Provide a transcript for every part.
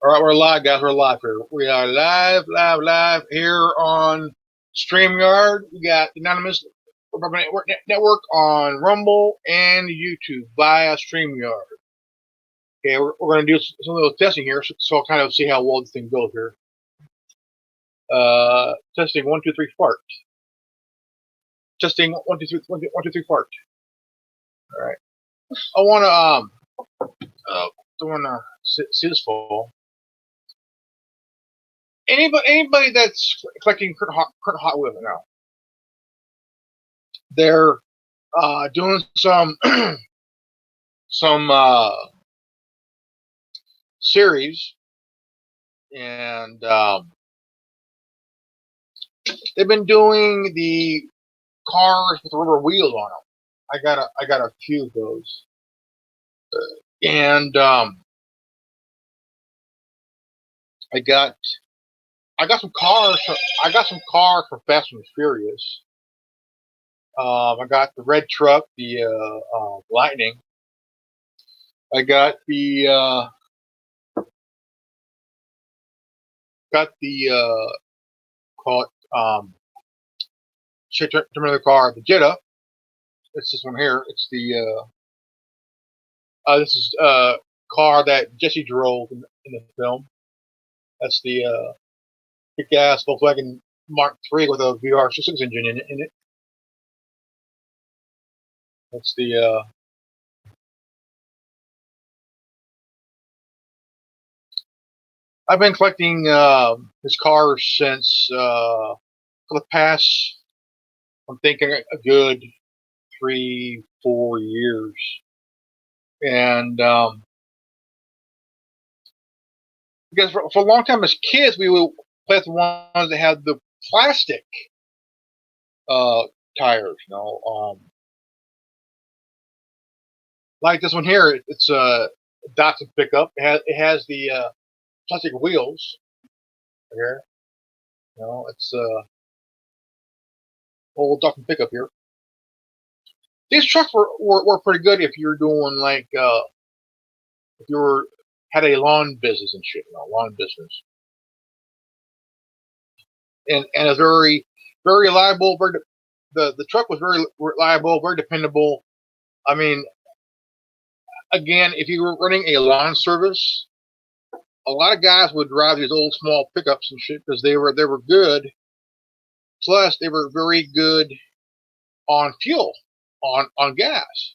All right, we're live, guys. We're live here. We are live here on StreamYard. We got Anonymous Network on Rumble and YouTube via StreamYard. Okay, we're going to do some little testing here, so I'll kind of see how well this thing goes here. Testing 1, 2, 3, fart. Testing 1, 2, 3, 1, 2, 3, fart. All right. I want to see this fall. Anybody that's collecting current Hot Wheels now, they're doing some series, and they've been doing the cars with rubber wheels on them. I got a few of those, and I got some cars. I got some cars for Fast and Furious. I got the red truck, the Lightning. I got the call it remember the car, the Jetta. It's this one here. It's the this is car that Jesse drove in the film. That's the kick-ass Volkswagen Mark III with a VR6 engine in it. That's the I've been collecting his cars since for the past, I'm thinking, a good 3, 4 years, and because for a long time as kids we would play with the ones that had the plastic tires, like this one here. It's a Datsun pickup. It has the plastic wheels here. It's old Datsun pickup here. These trucks were pretty good if you're doing like if you had a lawn business and shit, lawn business, and it's very reliable. The truck was very reliable, very dependable. I mean, again, if you were running a lawn service, a lot of guys would drive these old small pickups and shit because they were good. Plus, they were very good on fuel, on gas.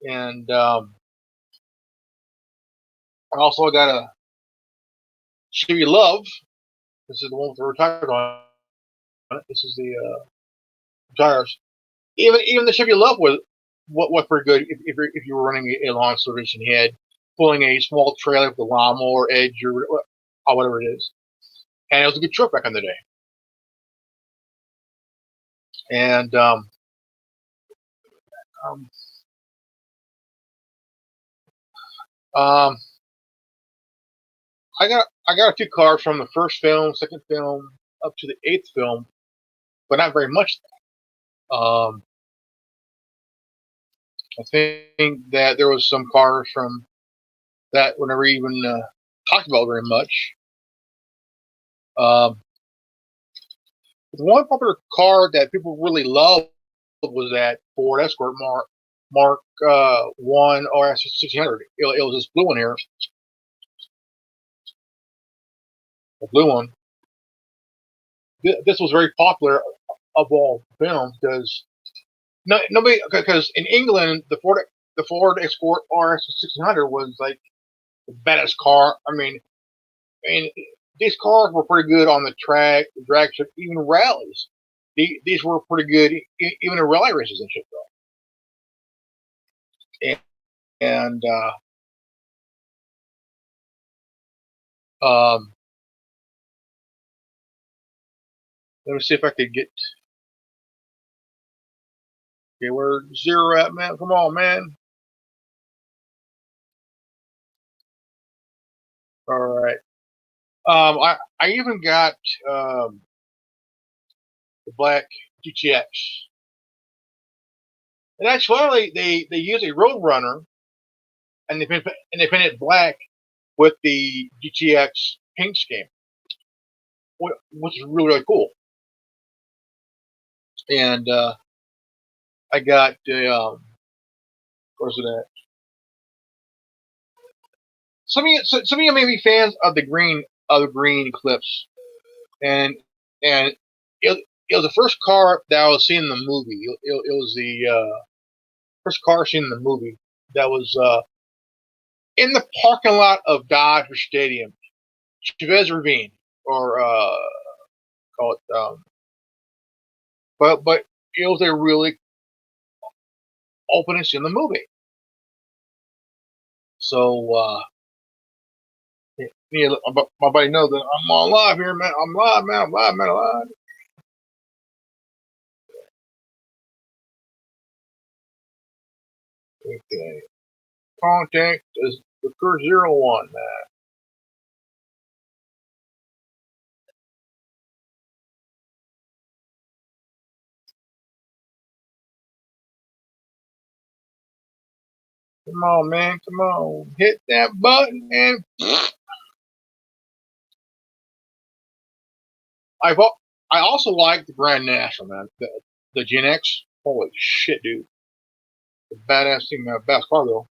And I also got a Chevy Love. This is the one with the retired on it. This is the tires. Even the Chevy Love was pretty good if you were running a lawn service and you had pulling a small trailer with a lawnmower edge or whatever it is. And it was a good truck back in the day. And I got a few cars from the first film, second film, up to the 8th film, but not very much. I think that there was some cars from that were never even talked about very much. The one popular car that people really loved was that Ford Escort Mark 1 RS 1600. It was this blue one here, the blue one. This was very popular of all films because nobody, because in England the Ford Escort RS 1600 was like the baddest car. I mean, these cars were pretty good on the track, the drag strip, even rallies. These were pretty good even in rally races and shit though. And let me see if I could get. Okay, where Zero at, man? Come on, man. All right. I even got the black GTX. And actually, they use a Roadrunner and they painted black with the GTX paint scheme, which is really really cool. And I got the where's it at? Some of you may be fans of the green clips, and it, it was the first car that I was seeing in the movie. It was the first car seen in the movie that was in the parking lot of Dodger Stadium, Chavez Ravine, or call it. But it was a really opening scene in the movie. So yeah, my buddy knows that I'm on live here, man. I'm live, man. I'm live, man. I'm live. Okay. Contact is the first 01, man. Come on, man. Come on. Hit that button and I've I also like the Grand National, man. The Gen X. Holy shit, dude. The badass thing, badass car though.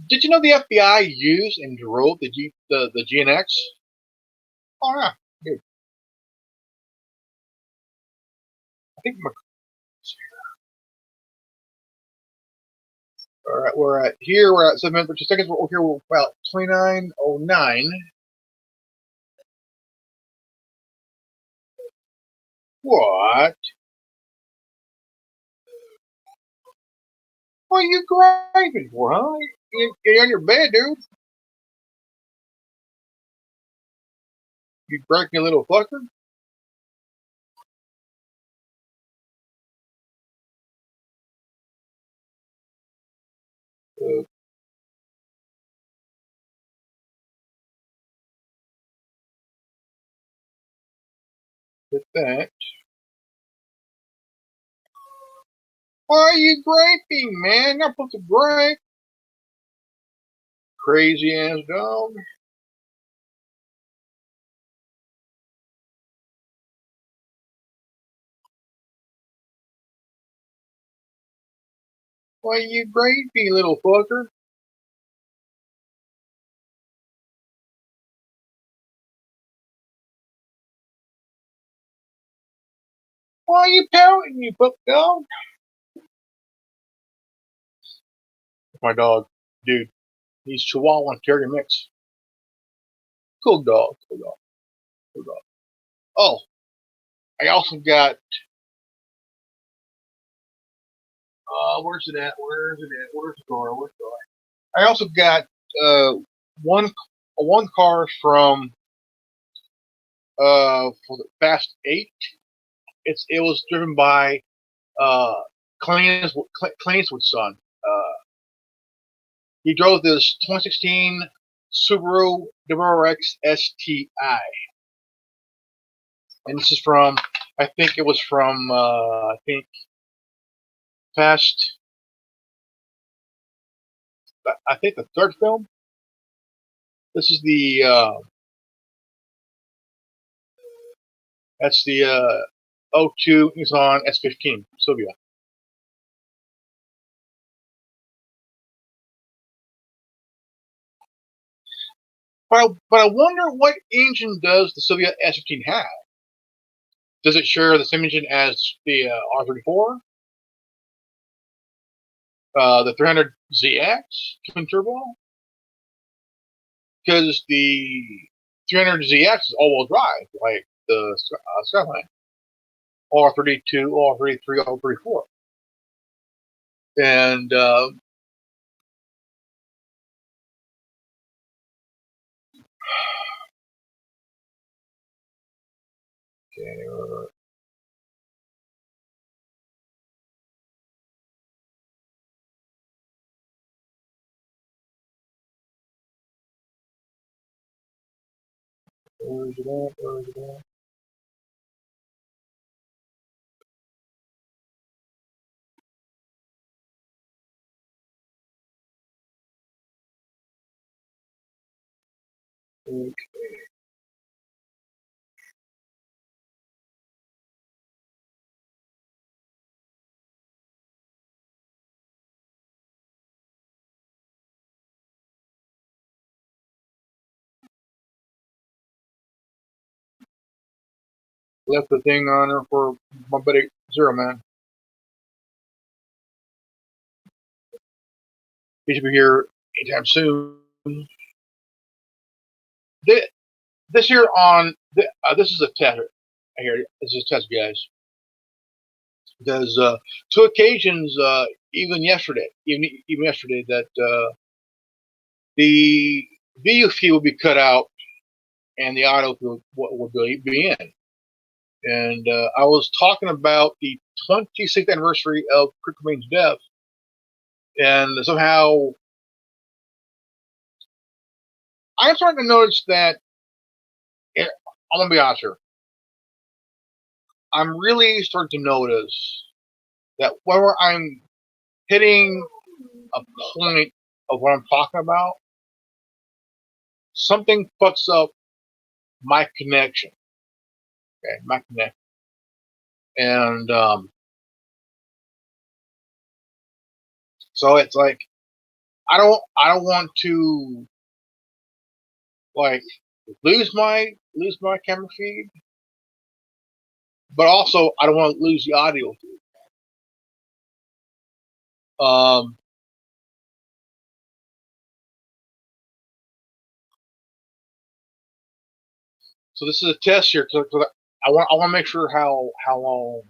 Did you know the FBI used and drove the Gen X? Oh yeah, dude. I think all right, we're at here. We're at 7 minutes 50 seconds. We're here. We're about 29:09. What? What are you griping for, huh? You're on your bed, dude. You griping, little fucker. Uh, Get that. Why are you griping, man? Not supposed to gripe. Crazy ass dog. Why are you griping, little fucker? Why are you pouting, you pup dog? My dog, dude. He's Chihuahua and Terrier mix. Cool dog. Cool dog. Cool dog. Oh, I also got. Where's it at? Where's it at? Where's the door? Where's the door? I also got uh one car from for the Fast Eight. It was driven by uh Clint Eastwood's son. He drove this 2016 Subaru WRX STI, and this is from. I think it was from. I think Fast. I think the third film. This is the. That's the O2 Nissan S15 Silvia. But I wonder what engine does the Silvia S15 have? Does it share the same engine as the R34, the 300ZX twin turbo? Because the 300ZX is all-wheel drive, like the Skyline, R32, R33, R34, and okay, where's it at? Where's it at? Okay. Left the thing on there for my buddy Zero Man. He should be here anytime soon. This here on this is a test. Here, this is a test, guys. Because two occasions, even yesterday, even yesterday, that the video feed will be cut out and the audio will be in. And I was talking about the 26th anniversary of Kurt Cobain's death, and somehow I'm starting to notice that. I'm gonna be honest here. I'm really starting to notice that whenever I'm hitting a point of what I'm talking about, something fucks up my connection. Okay, my connection, and so it's like I don't want to like lose my camera feed, but also I don't want to lose the audio feed. Um, so this is a test here because I want to make sure how long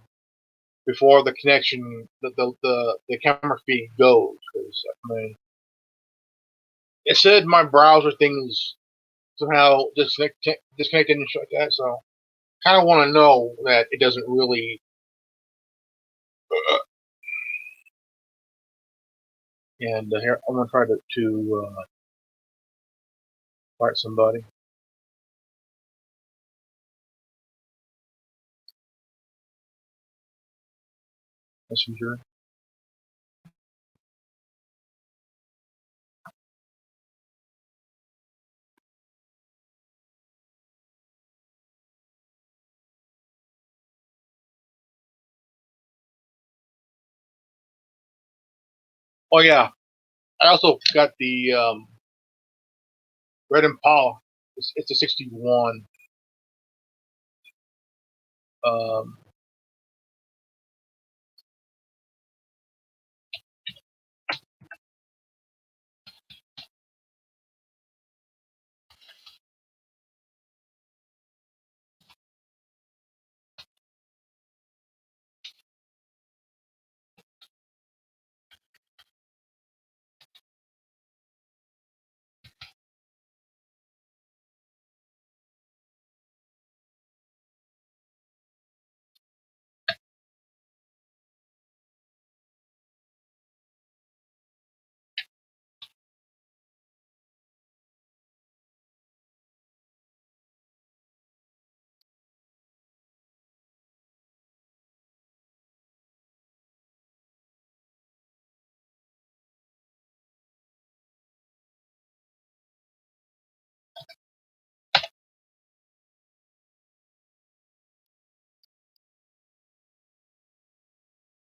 before the connection the camera feed goes, because I mean it said my browser things somehow disconnected and shit like that, so kind of want to know that it doesn't really. And here I'm gonna try to find somebody messenger. Oh yeah, I also got the Red Impala. It's a '61. Um,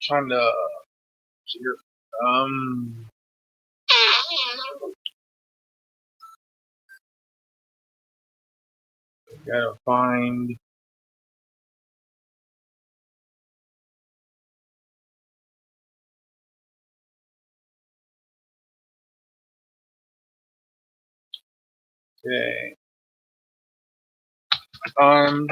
trying to see here. Um, gotta find. Okay, on.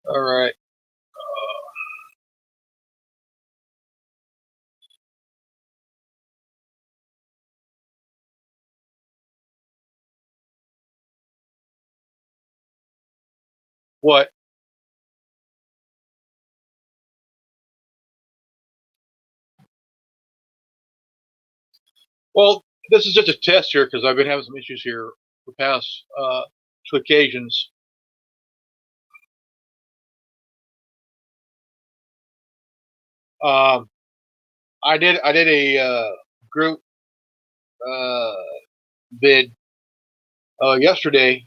All right. What? Well, this is just a test here because I've been having some issues here the past two occasions. Um, I did a group uh, bid yesterday,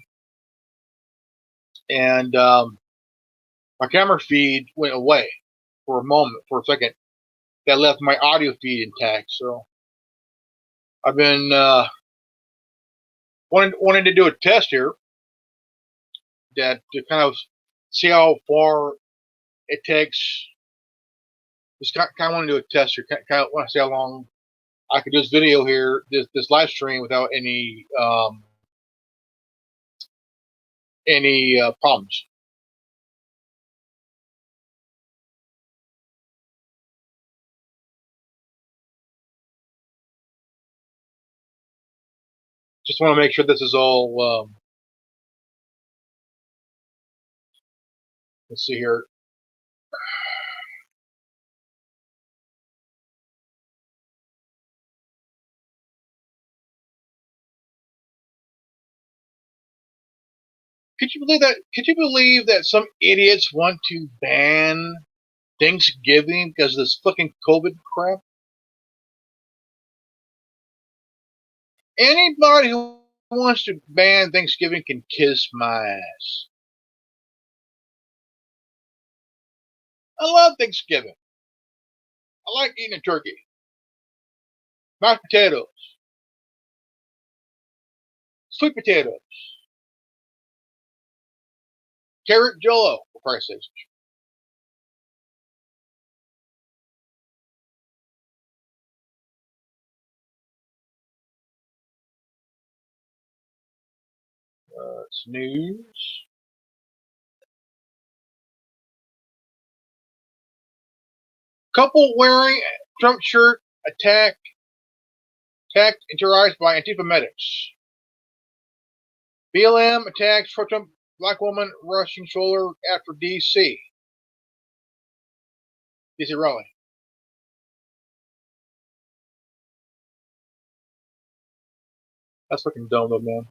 and my camera feed went away for a moment, for a second. That left my audio feed intact. So I've been wanting to do a test here that to kind of see how far it takes. Just kind of want to do a test here. Kind of want to see how long I could do this video here, this live stream without any problems. Just want to make sure this is all. Let's see here. Could you believe that? Could you believe that some idiots want to ban Thanksgiving because of this fucking COVID crap? Anybody who wants to ban Thanksgiving can kiss my ass. I love Thanksgiving. I like eating a turkey, mashed potatoes, sweet potatoes, carrot jello, for Christ's sake. It's news. Couple wearing Trump shirt attacked and terrorized by Antifa medics. BLM attacks Trump black woman rushing stroller after DC rally. That's fucking dumb, though, man.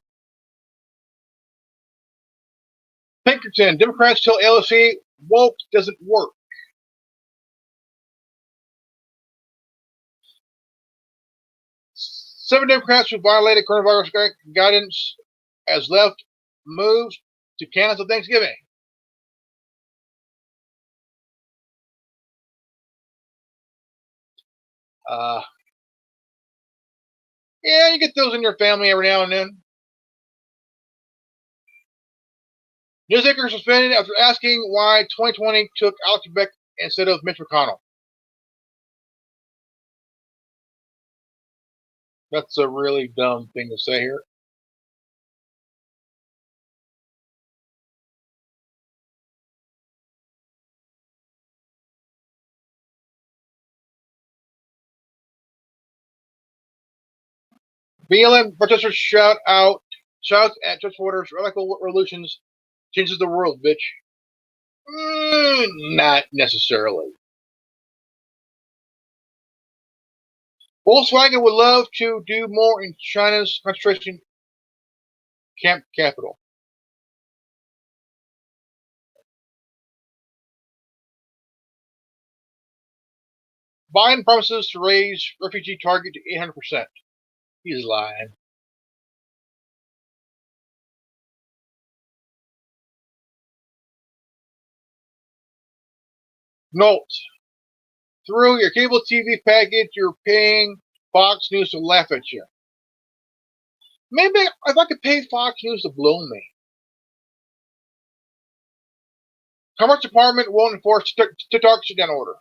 Pinkerton, Democrats tell LSC woke doesn't work. Seven Democrats who violated coronavirus guidance as left moves to cancel Thanksgiving. Yeah, you get those in your family every now and then. Newsmaker suspended after asking why 2020 took Alex Trebek instead of Mitch McConnell. That's a really dumb thing to say here. BLM protesters shouts at church voters, radical revolutions changes the world, bitch. Not necessarily. Volkswagen would love to do more in China's concentration camp capital. Biden promises to raise refugee target to 800%. He's lying. Note: through your cable TV package, you're paying Fox News to laugh at you. Maybe if I could pay Fox News to blow me. Commerce Department won't enforce TikTok shutdown order.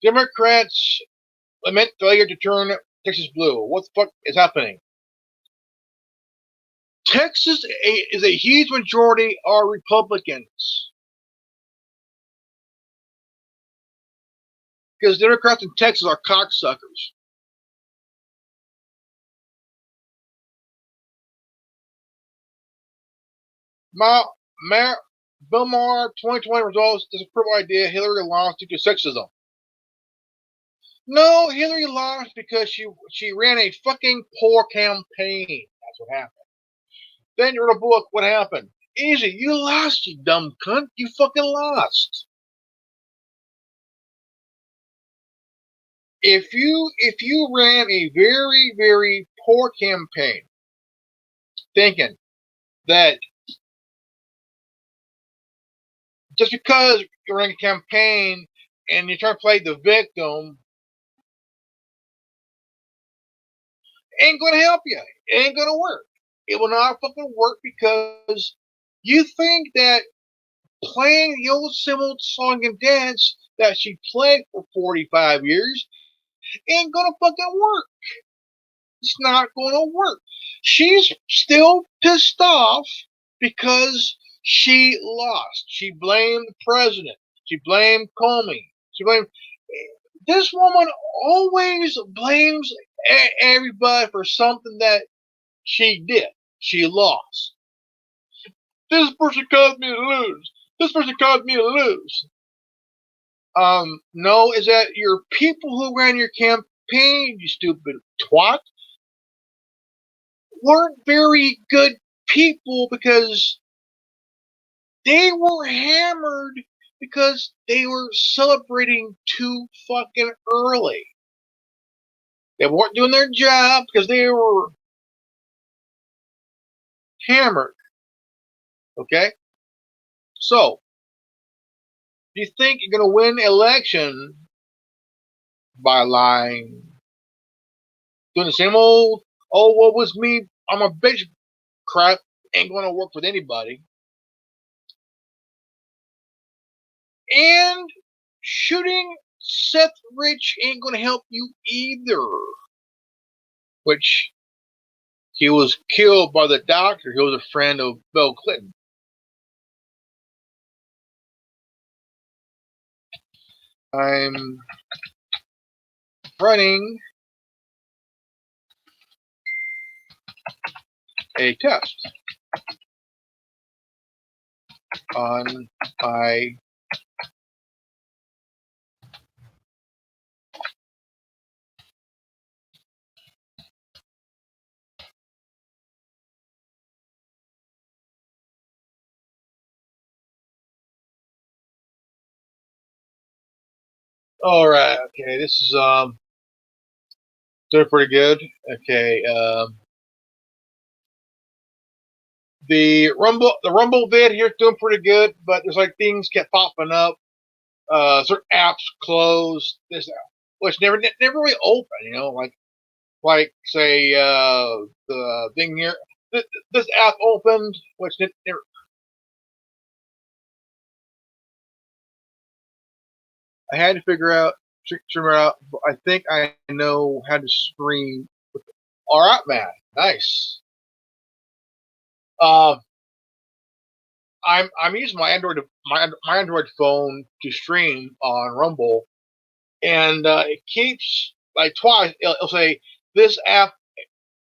Democrats lament failure to turn Texas blue. What the fuck is happening? Texas is a huge majority are Republicans. Because Democrats in Texas are cocksuckers. Bill Maher, 2020 results, disapprove idea Hillary lost due to sexism. No, Hillary lost because she ran a fucking poor campaign. That's what happened. Then you wrote a book. What happened? Easy. You lost, you dumb cunt. You fucking lost. If you ran a very, very poor campaign, thinking that just because you're running a campaign and you're trying to play the victim, ain't gonna help you. It ain't gonna work. It will not fucking work because you think that playing the old similar song and dance that she played for 45 years ain't gonna fucking work. It's not gonna work. She's still pissed off because she lost. She blamed the president. She blamed Comey. She blamed. This woman always blames everybody for something that she did. She lost. This person caused me to lose. This person caused me to lose. No, is that your people who ran your campaign, you stupid twat, weren't very good people because they were hammered because they were celebrating too fucking early. They weren't doing their job because they were hammered. Okay? So, you think you're going to win election by lying, doing the same old, oh, what was me? I'm a bitch crap, ain't going to work with anybody. And shooting Seth Rich ain't going to help you either. Which he was killed by the doctor. He was a friend of Bill Clinton. I'm running a test on my all right, okay, this is doing pretty good. Okay, the Rumble vid here is doing pretty good, but there's like things kept popping up. Certain apps closed. This which never really open. You know, like say the thing here. This app opened, which never. I had to figure out. I think I know how to stream. All right, man. Nice. Uh, I'm using my Android phone to stream on Rumble, and it keeps like twice. It'll say this app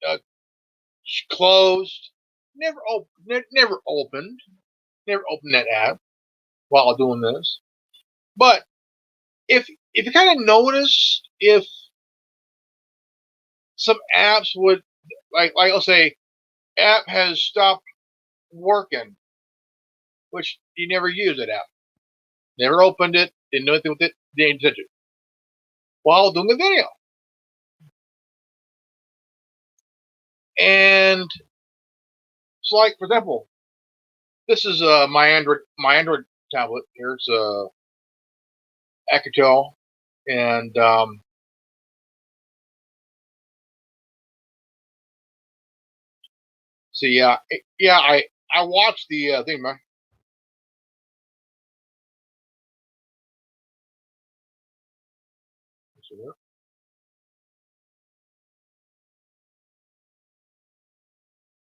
uh, closed, never opened, never opened that app while doing this. But if you kind of notice if some apps would like I'll say app has stopped working, which you never use that app, never opened it, didn't do anything with it, didn't touch it while doing the video. And it's like, for example, this is my Android tablet. Here's Alcatel, and so yeah, I watched the thing, man.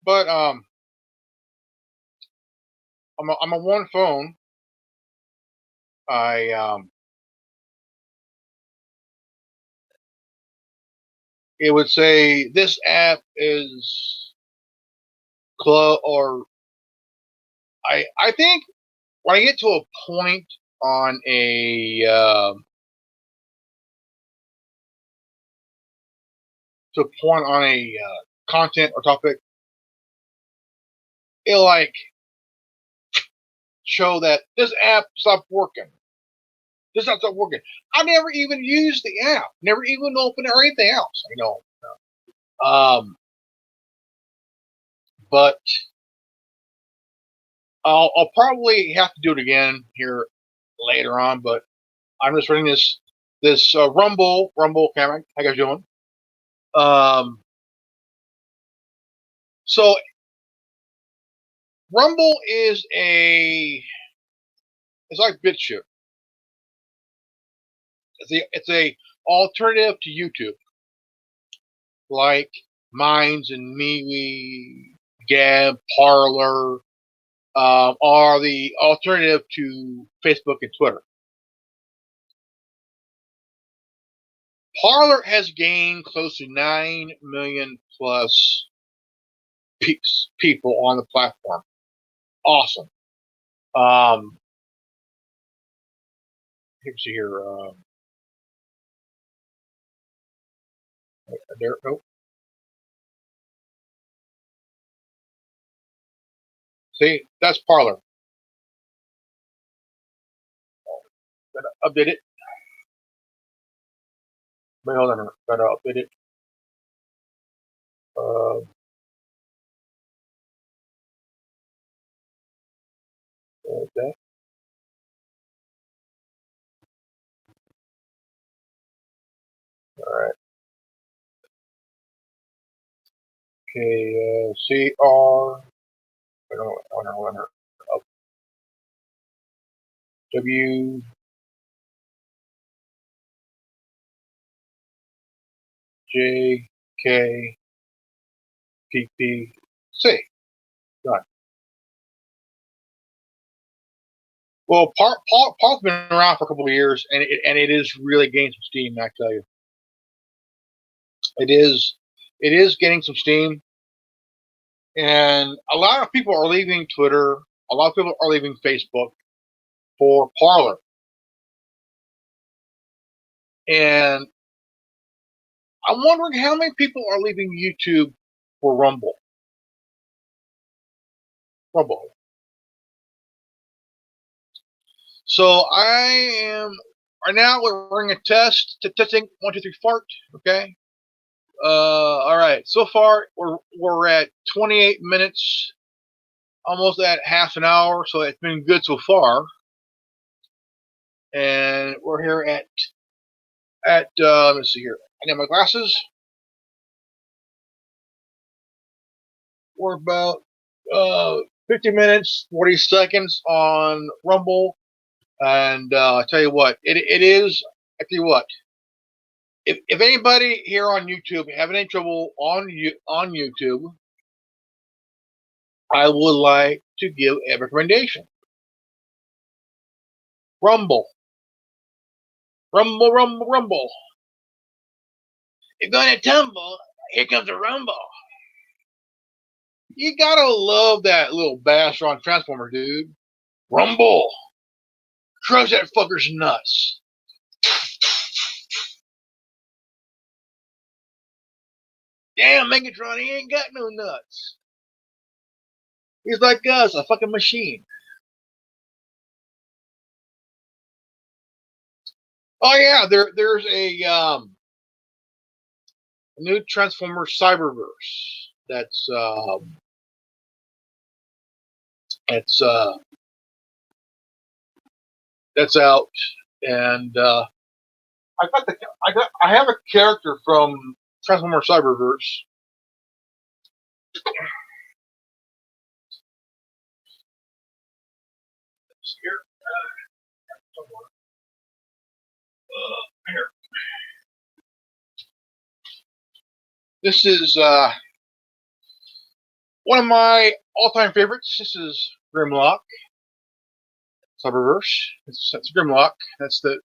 But I'm on one phone. I it would say this app is close, or I think when I get to a point on a content or topic, it'll like show that this app stopped working. This app stopped working. I never even used the app. Never even opened it or anything else. But I'll probably have to do it again here later on. But I'm just running this Rumble camera. How you guys doing? So Rumble is it's like BitChute. It's a alternative to YouTube, like Minds and MeWe, Gab, Parler, are the alternative to Facebook and Twitter. Parler has gained close to 9 million plus people on the platform. Awesome. Let's see here. There. Nope. See, that's Parler. Gotta update it. Wait, hold on. Gotta update it. Okay. All right. Okay. CR. I don't know. W. J. K. P. P. C. Done. Well, Paul's been around for a couple of years, and it is really gaining some steam. I tell you, it is getting some steam, and a lot of people are leaving Twitter. A lot of people are leaving Facebook for Parler, and I'm wondering how many people are leaving YouTube for Rumble. So I am right now. We're running a test. Testing 1, 2, 3, fart. Okay. All right. So far, we're at 28 minutes, almost at half an hour. So it's been good so far. And we're here at let's see here. I got my glasses. We're about 50 minutes, 40 seconds on Rumble. And I tell you what, it is. I tell you what, if anybody here on YouTube having any trouble on YouTube, I would like to give a recommendation. Rumble. You're gonna tumble. Here comes a rumble. You gotta love that little bash on Transformer, dude. Rumble. Crush that fucker's nuts. Damn, Megatron, he ain't got no nuts. He's like us, a fucking machine. Oh yeah, there's a new Transformer Cyberverse that's that's out, and I have a character from Transformer Cyberverse. Here. Here. This is one of my all-time favorites. This is Grimlock Cyberverse. It's Grimlock. That's the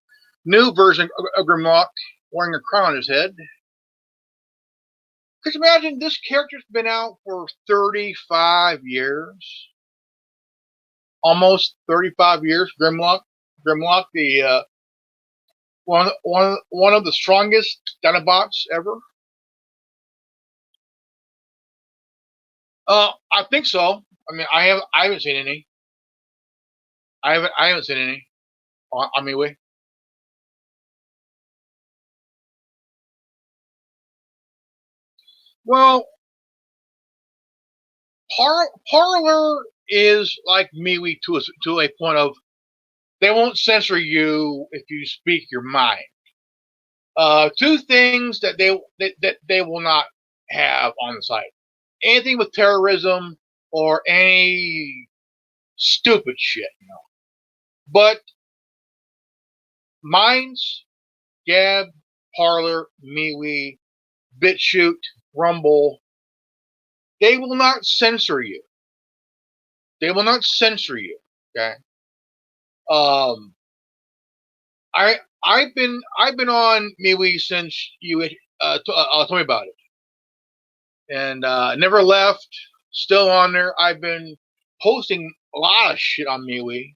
new version of Grimlock wearing a crown on his head. Could you imagine this character's been out for 35 years? almost 35 years. Grimlock, the one of the strongest Dinobots ever. I think so. I mean, I haven't seen any. I haven't seen any on MeWe. Well, Parlor is like MeWe to a point of they won't censor you if you speak your mind. Two things that they will not have on the site: anything with terrorism or any stupid shit. But Minds, Gab, Parlor, MeWe, BitChute, Rumble, they will not censor you. They will not censor you. Okay. Um, I've been on MeWe since you told me about it, and never left. Still on there. I've been posting a lot of shit on MeWe.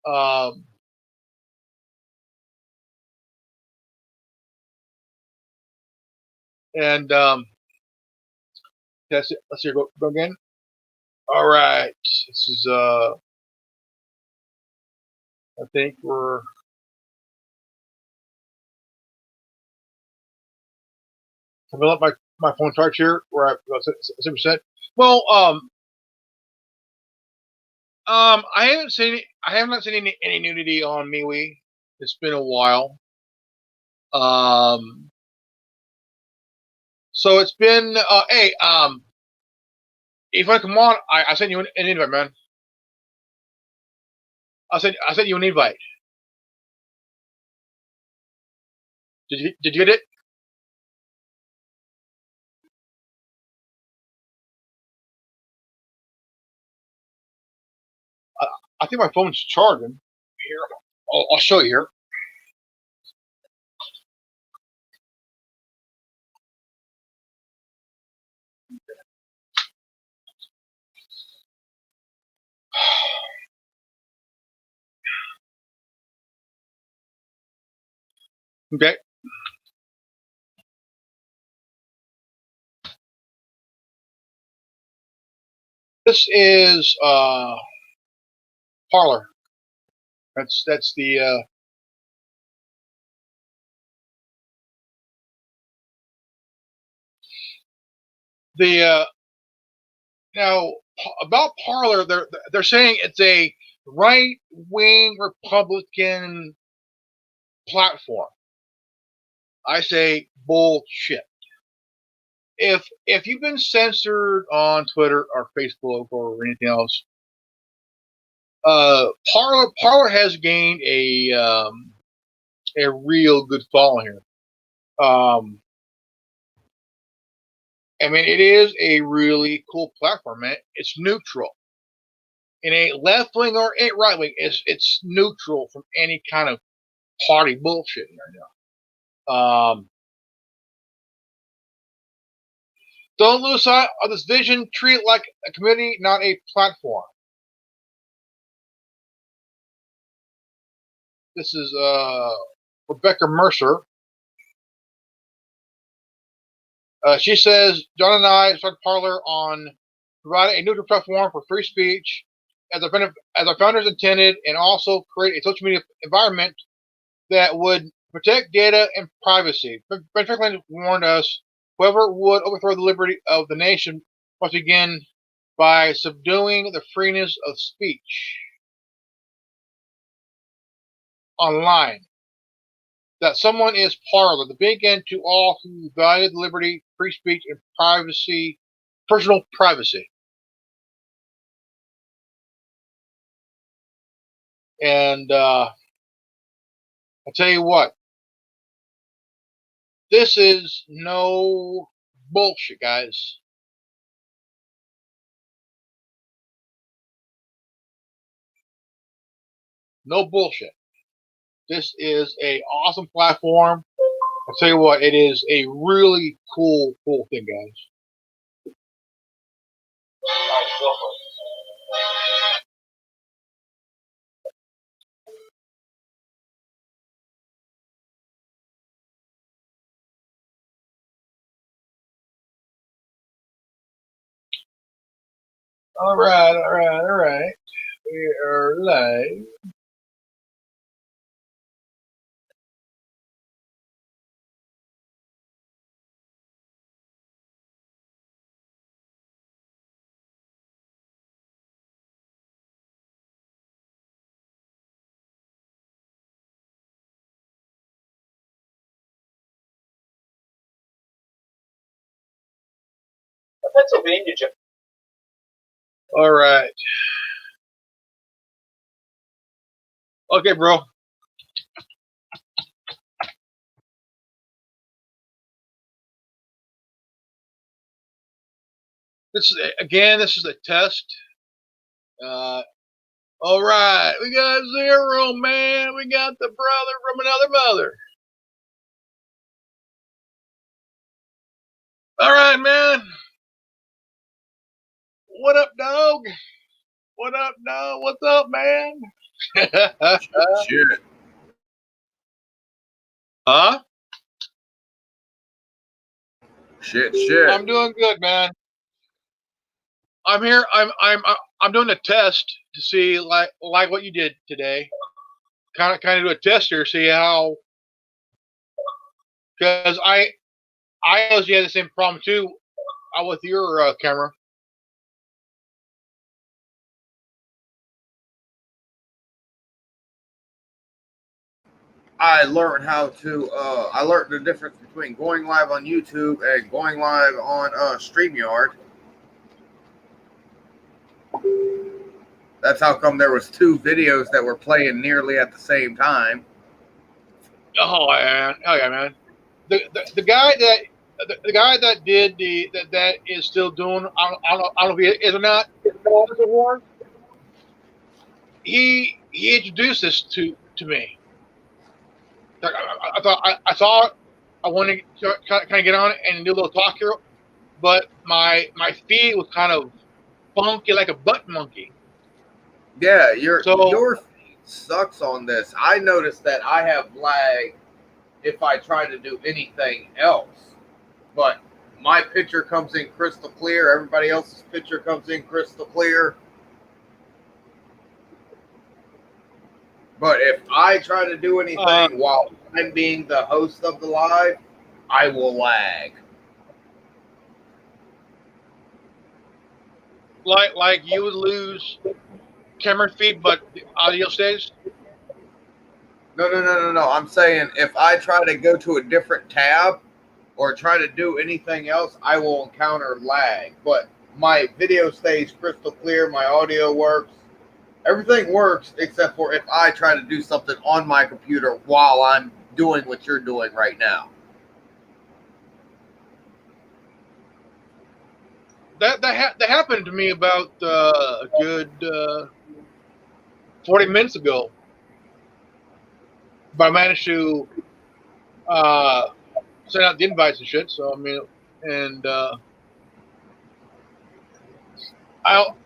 Um, and that's it. Let's see. Go again. All right. This is I think we're coming up my phone charge here. We're at 6%. Well, I have not seen any nudity on MeWe. It's been a while. Um, so it's been hey, if I come on, I sent you an invite, man. I sent you an invite. Did you get it? I, I think my phone's charging. Here, I'll show you here. Okay. This is Parlor. That's the now about Parlor. They're saying it's a right wing Republican platform. I say bullshit. If you've been censored on Twitter or Facebook or anything else, Parlor has gained a real good following here. I mean, it is a really cool platform, man. It's neutral. It ain't left wing or ain't right wing. It's neutral from any kind of party bullshit right now. Don't lose sight of this vision. Treat it like a community, not a platform. This is Rebecca Mercer. She says, John and I started Parlor on providing a neutral platform for free speech as our founders intended, and also create a social media environment that would protect data and privacy. Ben Franklin warned us, whoever would overthrow the liberty of the nation must begin by subduing the freeness of speech online. That someone is Parlor, the big end to all who value the liberty, free speech, and privacy, personal privacy. And I tell you what, this is no bullshit, guys. No bullshit. This is a awesome platform. I'll tell you what, it is a really cool thing, guys. All right, all right, all right. We are live. Pennsylvania. All right. Okay, bro. This is a test. All right, we got Zero, man. We got the brother from another mother. All right, man. What up, dog? What up, dog? What's up, man? Shit. Huh? Shit. I'm doing good, man. I'm here. I'm doing a test to see like what you did today. Kind of do a test here, see how. Because I also had the same problem too with your camera. I learned I learned the difference between going live on YouTube and going live on StreamYard. That's how come there was two videos that were playing nearly at the same time. Oh man, hell yeah, man. The guy that did that is still doing. I don't know if he is or not. He introduced this to me. I saw it. I wanted to kind of get on it and do a little talk here, but my feed was kind of funky like a butt monkey. Yeah, your feed sucks on this. I noticed that I have lag if I try to do anything else, but my picture comes in crystal clear. Everybody else's picture comes in crystal clear. But if I try to do anything while I'm being the host of the live, I will lag. Like you would lose camera feed, but the audio stays. No. I'm saying if I try to go to a different tab or try to do anything else, I will encounter lag. But my video stays crystal clear. My audio works. Everything works except for if I try to do something on my computer while I'm doing what you're doing right now. That happened to me about a good 40 minutes ago. But I managed to send out the invites and shit. So I mean, and I'll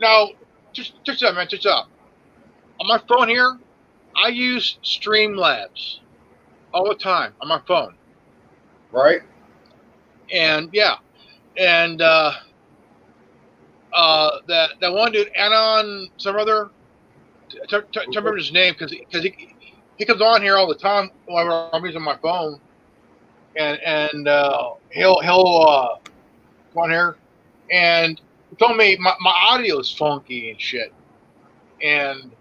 now just that, man. Just up on my phone here. I use Streamlabs all the time on my phone. Right. And yeah, and that one dude, Anon, some other, I remember his name because he comes on here all the time whenever I'm using my phone, and he'll come on here, and he told me my audio is funky and shit, and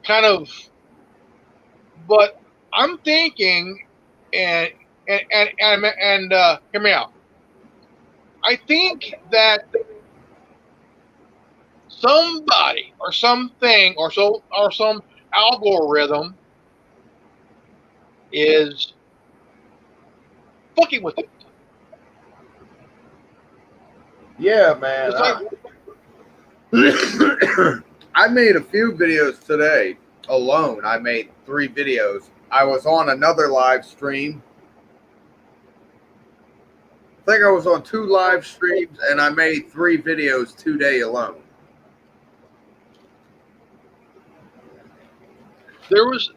kind of, but I'm thinking, and hear me out. I think that somebody or something or some algorithm is fucking with it. Yeah, man. I made a few videos today alone. I made 3 videos. I was on another live stream. I think I was on 2 live streams and I made 3 videos today alone. There was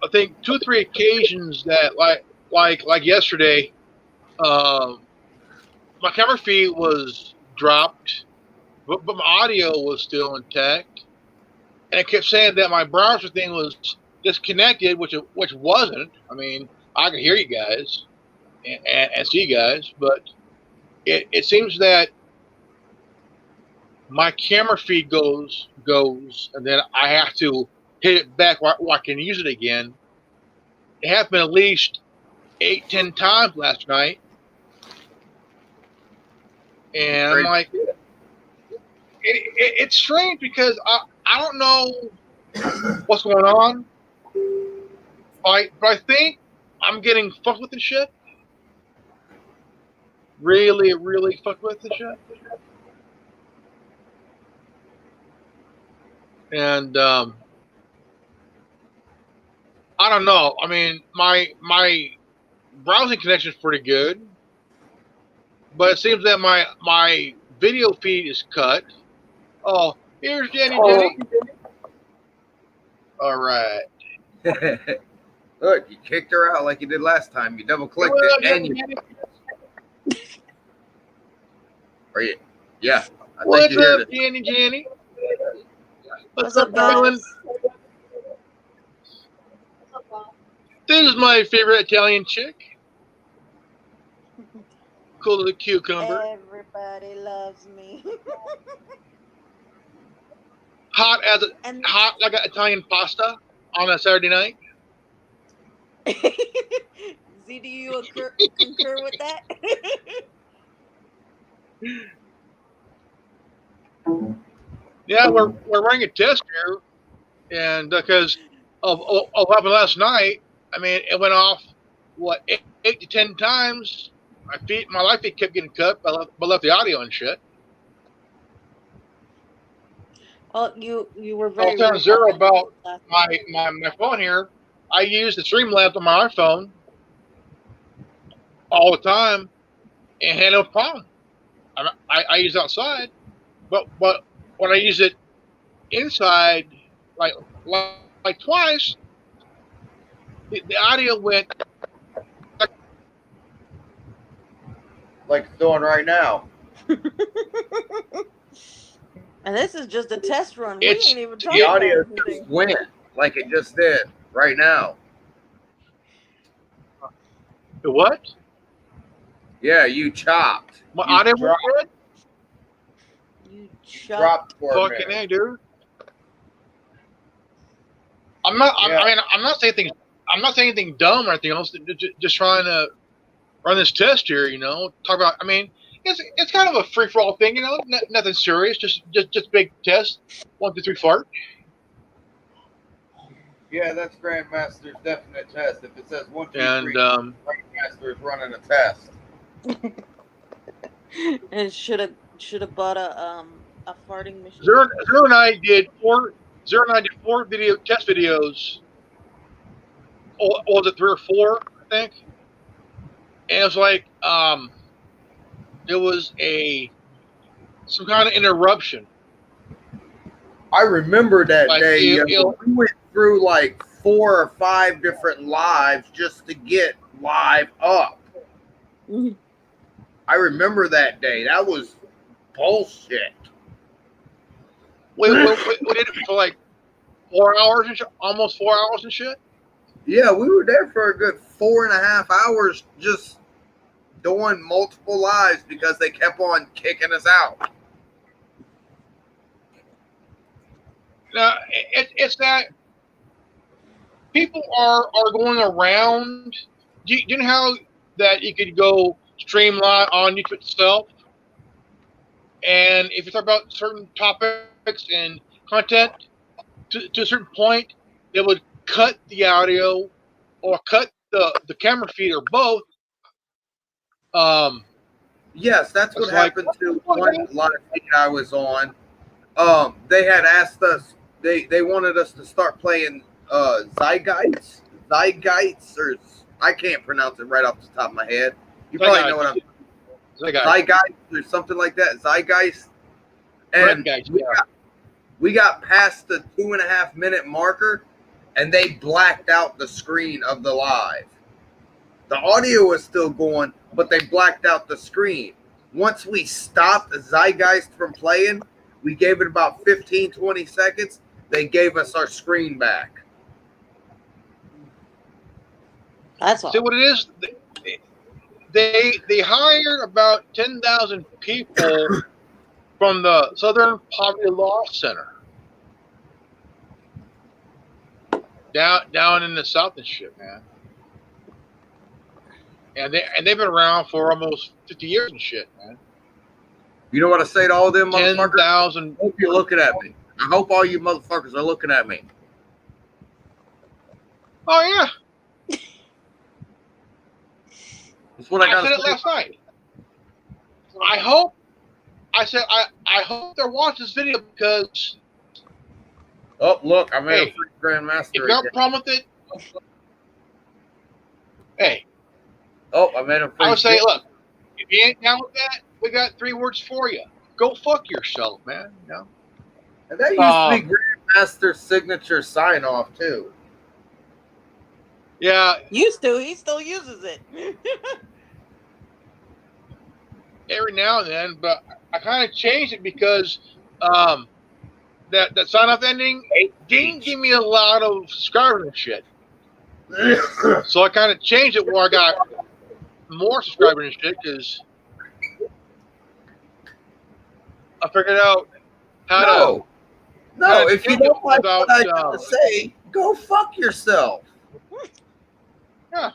I think 2 or 3 occasions that like yesterday, my camera feed was dropped but my audio was still intact, and it kept saying that my browser thing was disconnected, which wasn't. I mean, I could hear you guys and see you guys, but it seems that my camera feed goes, and then I have to hit it back while I can use it again. It happened at least 8-10 times last night, and I'm like, it's strange because I don't know what's going on, but I think I'm getting fucked with the shit. Really fucked with the shit. And I don't know. I mean, my browsing connection is pretty good, but it seems that my video feed is cut. Oh, here's Jenny. All right. Look, you kicked her out like you did last time. You double clicked it, and you. Are you? Yeah. What's up, Jenny? What's up, darling? This is my favorite Italian chick. Cool little cucumber. Everybody loves me. Hot like an Italian pasta on a Saturday night. Z, do you concur with that? Yeah, we're running a test here, and because of what happened last night, I mean, it went off what 8 to 10 times. My light feed kept getting cut, but left the audio and shit. Well, you were very. I'll tell Zero about my phone here. I use the Streamlabs on my iPhone all the time and had no problem. I use it outside, but when I use it inside, like twice, the audio went like it's doing right now. And this is just a test run. We It's- ain't even talking The about audio anything. just went like it just did right now. the what? Yeah, you chopped. My You audio dropped- was good. You dropped for a Fucking minute. hey, dude. I'm not. Yeah. I mean, I'm not saying things. I'm not saying anything dumb or anything else. Just trying to run this test here. You know, talk about. I mean, it's kind of a free for all thing. You know, nothing serious. Just big test. 1, 2, 3, fart. Yeah, that's Grandmaster's definite test. If it says 1, 2, 3, And Grandmaster is running a test. And should have bought a farting machine. Zero and I did 4 video test videos. Or was it 3 or 4? I think. And it was like there was some kind of interruption. I remember that Like, day. We went through like 4 or 5 different lives just to get live up. Mhm. I remember that day. That was bullshit. We did it for like 4 hours and shit, almost 4 hours and shit. Yeah, we were there for a good 4.5 hours just doing multiple lives because they kept on kicking us out. Now it's that people are going around. Do you know how that you could go stream live on YouTube itself, and if you talk about certain topics and content to a certain point, it would cut the audio or cut the camera feed or both. Yes, that's what It's like- happened to one live feed I was on. They had asked us, they wanted us to start playing Zeitgeist, or I can't pronounce it right off the top of my head. You probably know what I'm Zeitgeist or something like that. Zeitgeist. And we got past the 2.5 minute marker and they blacked out the screen of the live. The audio was still going, but they blacked out the screen. Once we stopped the Zeitgeist from playing, We gave it about 15, 20 seconds. They gave us our screen back. That's all. See what it is? They hired about 10,000 people from the Southern Poverty Law Center down in the South and shit, man. And they've been around for almost 50 years and shit, man. You know what I say to all them motherfuckers? 10,000. I hope you're looking at me. I hope all you motherfuckers are looking at me. Oh yeah, That's what I I got said to it say. last night. I hope they're watching this video because Oh, look, I made Hey, a free Grandmaster. if you have a again. problem with it, hey, Oh, I made a free. I would say, look, if you ain't down with that, we got 3 words for you. Go fuck yourself, man. You know? And that used to be Grandmaster's signature sign off too. Yeah, Used to. He still uses it. every now and then, but I kind of changed it because that sign off ending didn't give me a lot of subscribers and shit. So I kind of changed it where I got more subscribers and shit because I figured out how to. No, if you don't like about, what I got to say, go fuck yourself. Yeah.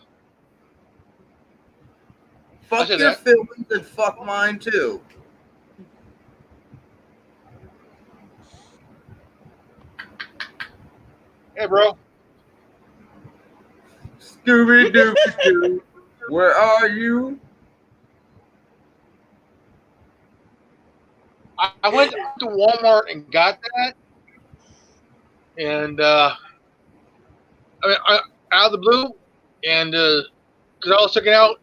Fuck said your that. feelings and fuck mine too. Hey, bro. Scooby Doo Doo, where are you? I went to Walmart and got that, and I mean, out of the blue, and because I was checking out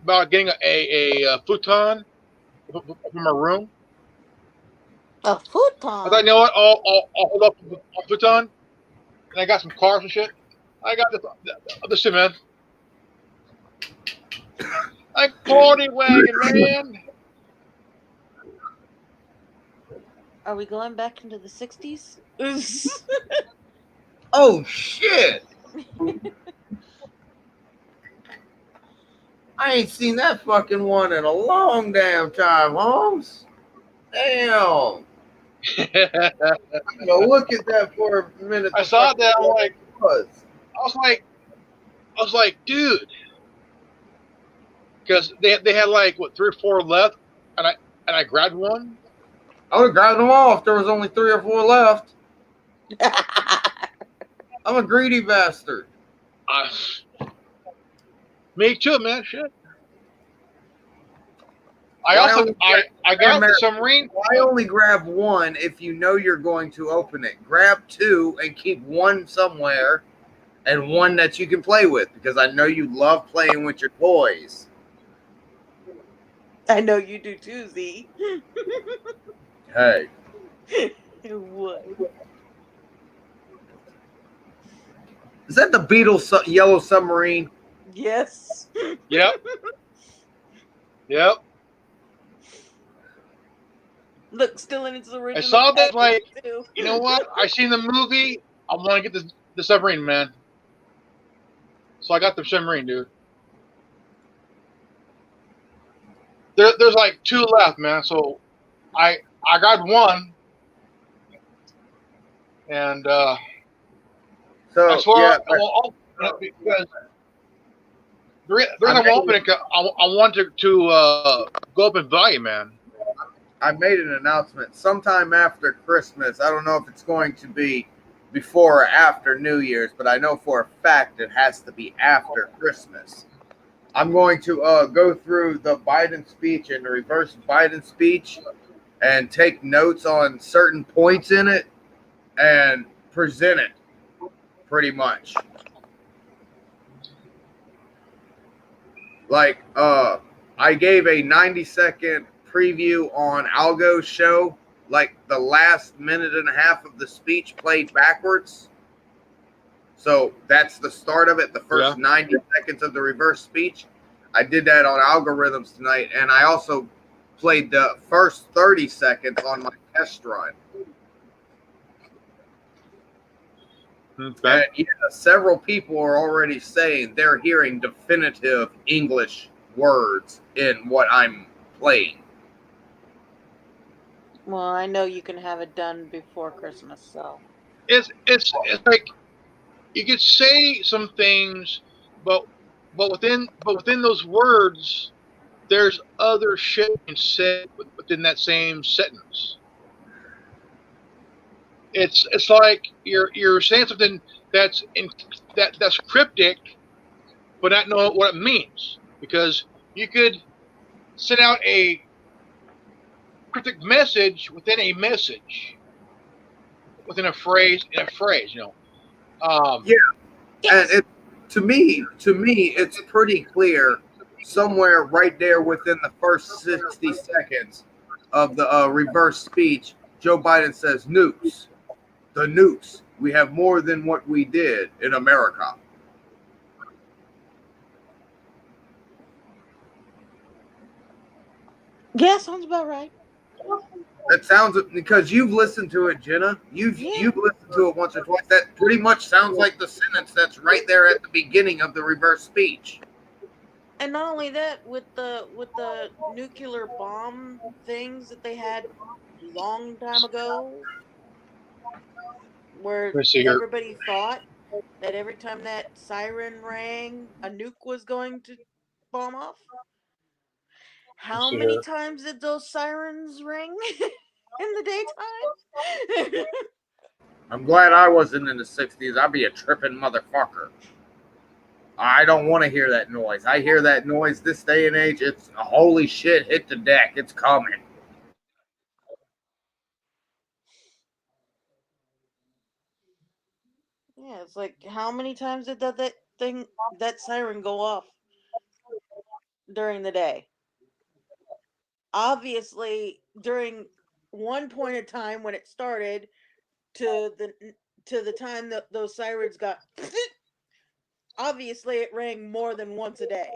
about getting a futon for my room. A I thought, you futon. know what? I'll hold up a futon, and I got some cars and shit. I got this shit, man. Like party wagon, man. Are we going back into the 60s? Oh shit! I ain't seen that fucking one in a long damn time, Holmes. Damn. Go look at that for a minute. I saw that. I'm like, was. I was like, dude, because they had like what 3 or 4 left, and I grabbed one. I would have grabbed them all if there was only 3 or 4 left. I'm a greedy bastard. Me too, man. Shit. I got the submarine. Why only grab one if you know you're going to open it? Grab 2 and keep one somewhere and one that you can play with, because I know you love playing with your toys. I know you do too, Z. Hey. What? Is that the Beatles Yellow Submarine? Yes. Yep. Yep. Look, still in its original. I saw that, like, too. you know what? I seen the movie. I want to get the submarine, man. So I got the submarine, dude. There's like 2 left, man. So I got one, and So I swear yeah, I'll open it because the reason I'm opening it, I want to go up in value, man. I made an announcement sometime after Christmas. I don't know if it's going to be before or after New Year's, but I know for a fact it has to be after Christmas. I'm going to go through the Biden speech and the reverse Biden speech and take notes on certain points in it and present it pretty much. Like, I gave a 90-second preview on Algo's show, like the last minute and a half of the speech played backwards. So that's the start of it, the first 90 seconds of the reverse speech. I did that on Algorithms tonight, and I also played the first 30 seconds on my test run. Okay. And yeah, several people are already saying they're hearing definitive English words in what I'm playing. Well, I know you can have it done before Christmas, so. It's like you could say some things, but within those words, there's other shit being said within that same sentence. It's like you're saying something that's that's cryptic, but not know what it means, because you could send out a cryptic message within a message, within a phrase in a phrase. Yeah, Yes. and to me, it's pretty clear somewhere right there within the first 60 seconds of the reverse speech, Joe Biden says nukes, the nukes. We have more than what we did in America. Yeah, sounds about right. That sounds, because you've listened to it, Jenna. You've listened to it once or twice. That pretty much sounds like the sentence that's right there at the beginning of the reverse speech. And not only that, with the nuclear bomb things that they had long time ago, where Let's see here. everybody thought that every time that siren rang, a nuke was going to bomb off. How Let's see many here. times did those sirens ring in the daytime? I'm glad I wasn't in the 60s. I'd be a tripping motherfucker. I don't want to hear that noise. I hear that noise this day and age. It's holy shit, hit the deck. It's coming. Yeah, it's like, how many times did that siren go off during the day? Obviously, during one point of time when it started to the time that those sirens got obviously it rang more than once a day.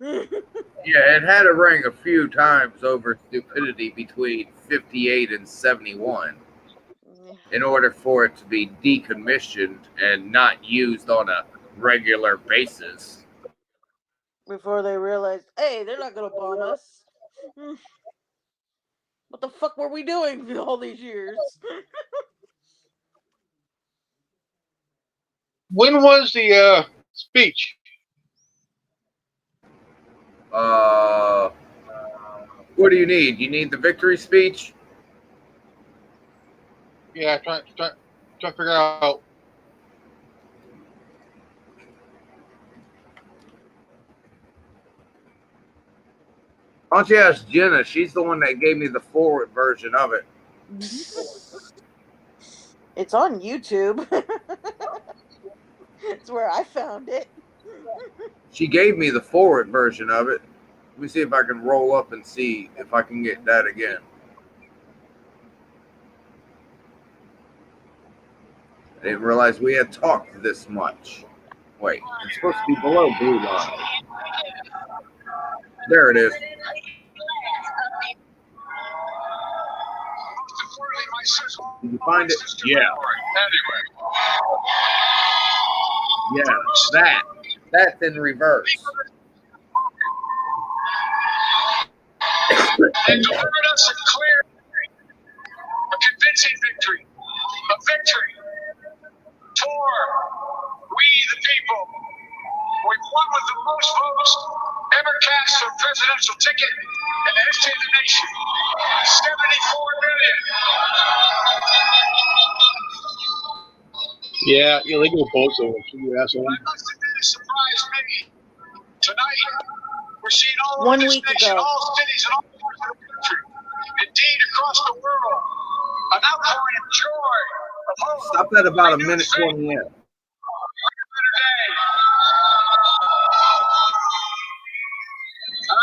Yeah, it had to ring a few times over stupidity between 58 and 71 in order for it to be decommissioned and not used on a regular basis. Before they realized, hey, they're not gonna bomb us. What the fuck were we doing all these years? When was the speech? Uh, what do you need? You need the victory speech? Yeah, trying to figure out. Why don't you ask Jenna? She's the one that gave me the forward version of it. It's on YouTube. It's where I found it. She gave me the forward version of it. Let me see if I can roll up and see if I can get that again. I didn't realize we had talked this much. Wait, it's supposed to be below blue line. There it is. Did you find it? Yeah. Yeah, that's in reverse. And delivered us a clear, a convincing victory. A victory for we the people. We've won with the most votes ever cast for a presidential ticket in the history of the nation. 74 million. Yeah, illegal bozo, you asshole. I must admit, it surprised me. Tonight, we're seeing all over 1 this week nation, ago. all cities, and all parts of the country, indeed across the world, an outpouring of joy, of hope. Stop at about a minute 20 in.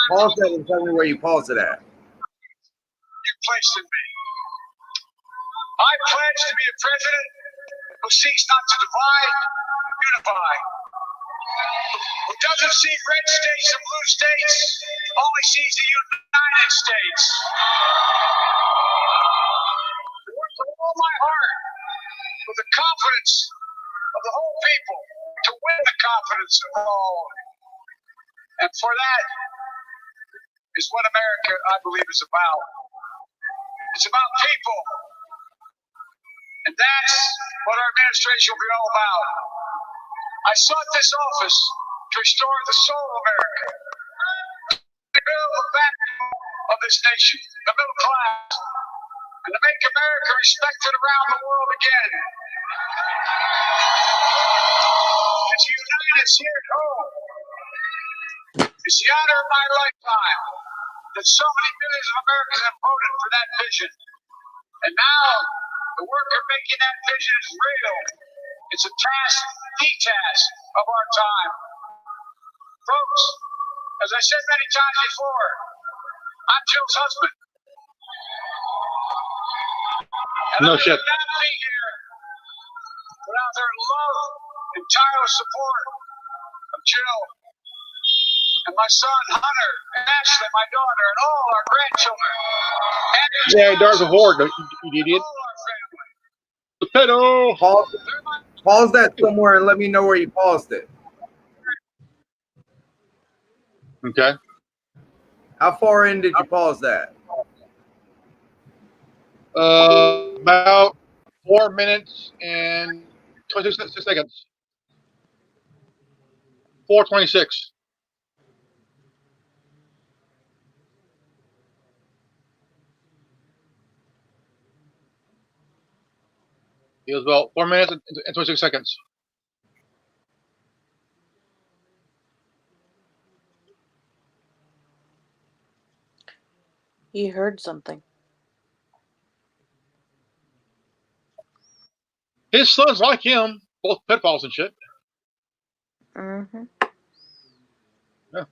Pause that and tell me where you pause it at. You placed in me. I pledge to be a president who seeks not to divide, unify. Who doesn't see red states and blue states, only sees the United States. heart with the confidence of the whole people to win the confidence of all. And for that is what America, I believe, is about. It's about people. And that's what our administration will be all about. I sought this office to restore the soul of America, to build the backbone of this nation, the middle class, and to make America respected around the world again. And to unite us here at home. It's the honor of my lifetime that so many millions of Americans have voted for that vision. And now, the work of making that vision is real. It's a task, the task of our time. Folks, as I said many times before, I'm Jill's husband. And No I shit. would not be here without their love and tireless support of Jill and my son Hunter and Ashley, my daughter, and all our grandchildren. And Yeah, Darth Ford, you idiot. all our family. The pedo. Pause that somewhere and let me know where you paused it. Okay. How far in did you pause that? About 4 minutes and 26 seconds. 4:26. It was about 4 minutes and 26 seconds. You heard something. His sons like him, both pedophiles and shit. Mm-hmm. Yeah.